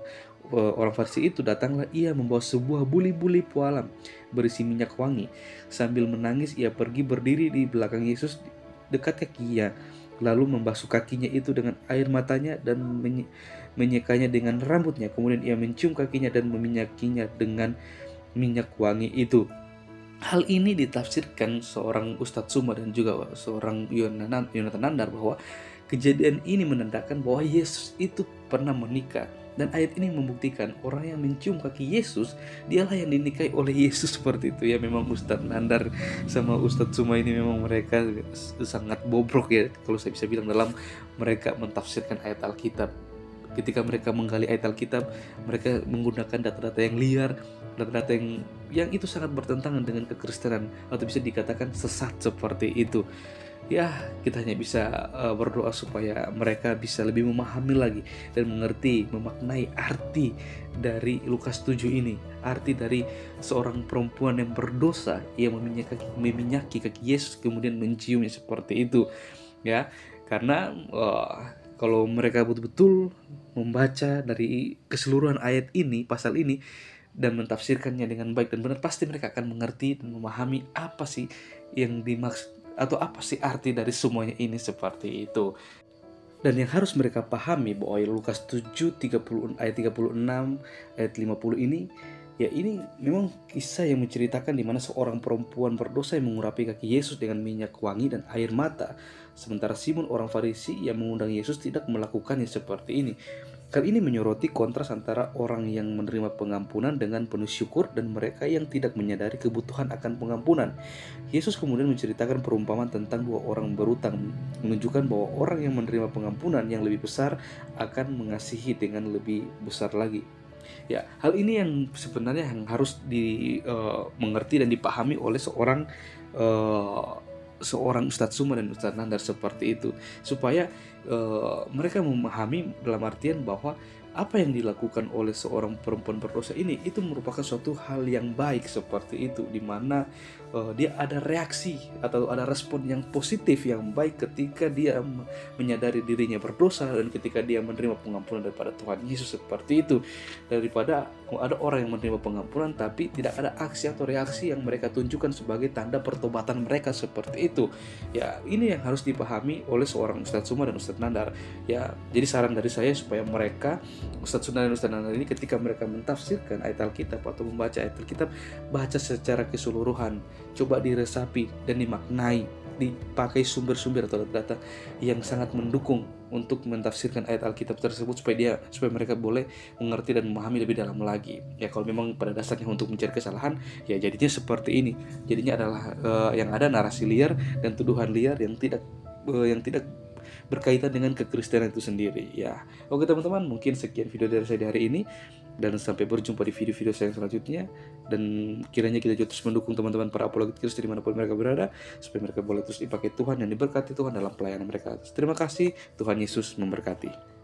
orang Farisi itu, datanglah ia membawa sebuah buli-buli pualam berisi minyak wangi. Sambil menangis ia pergi berdiri di belakang Yesus dekat kakinya, lalu membasuh kakinya itu dengan air matanya dan menyekanya dengan rambutnya. Kemudian ia mencium kakinya dan meminyakinya dengan minyak wangi itu. Hal ini ditafsirkan seorang Ustadz Suma dan juga seorang Yonatan Nandar bahwa kejadian ini menandakan bahwa Yesus itu pernah menikah. Dan ayat ini membuktikan orang yang mencium kaki Yesus, dialah yang dinikahi oleh Yesus seperti itu ya. Memang Ustadz Nandar sama Ustadz Suma ini memang mereka sangat bobrok ya, kalau saya bisa bilang, dalam mereka mentafsirkan ayat Alkitab. Ketika mereka menggali ayat Alkitab, mereka menggunakan data-data yang liar, data-data yang itu sangat bertentangan dengan kekristenan, atau bisa dikatakan sesat seperti itu. Ya, kita hanya bisa berdoa supaya mereka bisa lebih memahami lagi dan mengerti, memaknai arti dari Lukas 7 ini. Arti dari seorang perempuan yang berdosa yang meminyaki kaki Yesus kemudian menciumnya seperti itu. Ya, karena kalau mereka betul-betul membaca dari keseluruhan ayat ini, pasal ini, dan mentafsirkannya dengan baik dan benar, pasti mereka akan mengerti dan memahami apa sih yang dimaksud atau apa sih arti dari semuanya ini seperti itu. Dan yang harus mereka pahami bahwa Lukas 7 ayat 36 ayat 50 ini, ya ini memang kisah yang menceritakan di mana seorang perempuan berdosa yang mengurapi kaki Yesus dengan minyak wangi dan air mata, sementara Simon orang Farisi yang mengundang Yesus tidak melakukannya seperti ini. Hal ini menyoroti kontras antara orang yang menerima pengampunan dengan penuh syukur dan mereka yang tidak menyadari kebutuhan akan pengampunan. Yesus kemudian menceritakan perumpamaan tentang dua orang berutang, menunjukkan bahwa orang yang menerima pengampunan yang lebih besar akan mengasihi dengan lebih besar lagi. Ya, hal ini yang sebenarnya yang harus dimengerti dan dipahami oleh seorang Ustadz Suma dan Ustadz Nandar seperti itu, supaya mereka memahami dalam artian bahwa apa yang dilakukan oleh seorang perempuan berdosa ini itu merupakan suatu hal yang baik seperti itu, di mana dia ada reaksi atau ada respon yang positif yang baik ketika dia menyadari dirinya berdosa dan ketika dia menerima pengampunan daripada Tuhan Yesus seperti itu, daripada ada orang yang menerima pengampunan tapi tidak ada aksi atau reaksi yang mereka tunjukkan sebagai tanda pertobatan mereka seperti itu. Ya, ini yang harus dipahami oleh seorang Ustadz Suma dan Ustadz Nandar. Ya, jadi saran dari saya supaya mereka Ustadz Suma dan Ustadz Nandar ini ketika mereka mentafsirkan ayat Alkitab atau membaca ayat Alkitab, baca secara keseluruhan, coba diresapi dan dimaknai, dipakai sumber-sumber atau data yang sangat mendukung untuk mentafsirkan ayat Alkitab tersebut supaya mereka boleh mengerti dan memahami lebih dalam lagi. Ya, kalau memang pada dasarnya untuk mencari kesalahan, ya jadinya seperti ini. Jadinya adalah yang ada narasi liar dan tuduhan liar yang tidak berkaitan dengan kekristenan itu sendiri. Ya, oke teman-teman, mungkin sekian video dari saya di hari ini, dan sampai berjumpa di video-video saya yang selanjutnya. Dan kiranya kita juga terus mendukung teman-teman para apologet Kristus dimanapun mereka berada, supaya mereka boleh terus dipakai Tuhan dan diberkati Tuhan dalam pelayanan mereka. Terima kasih, Tuhan Yesus memberkati.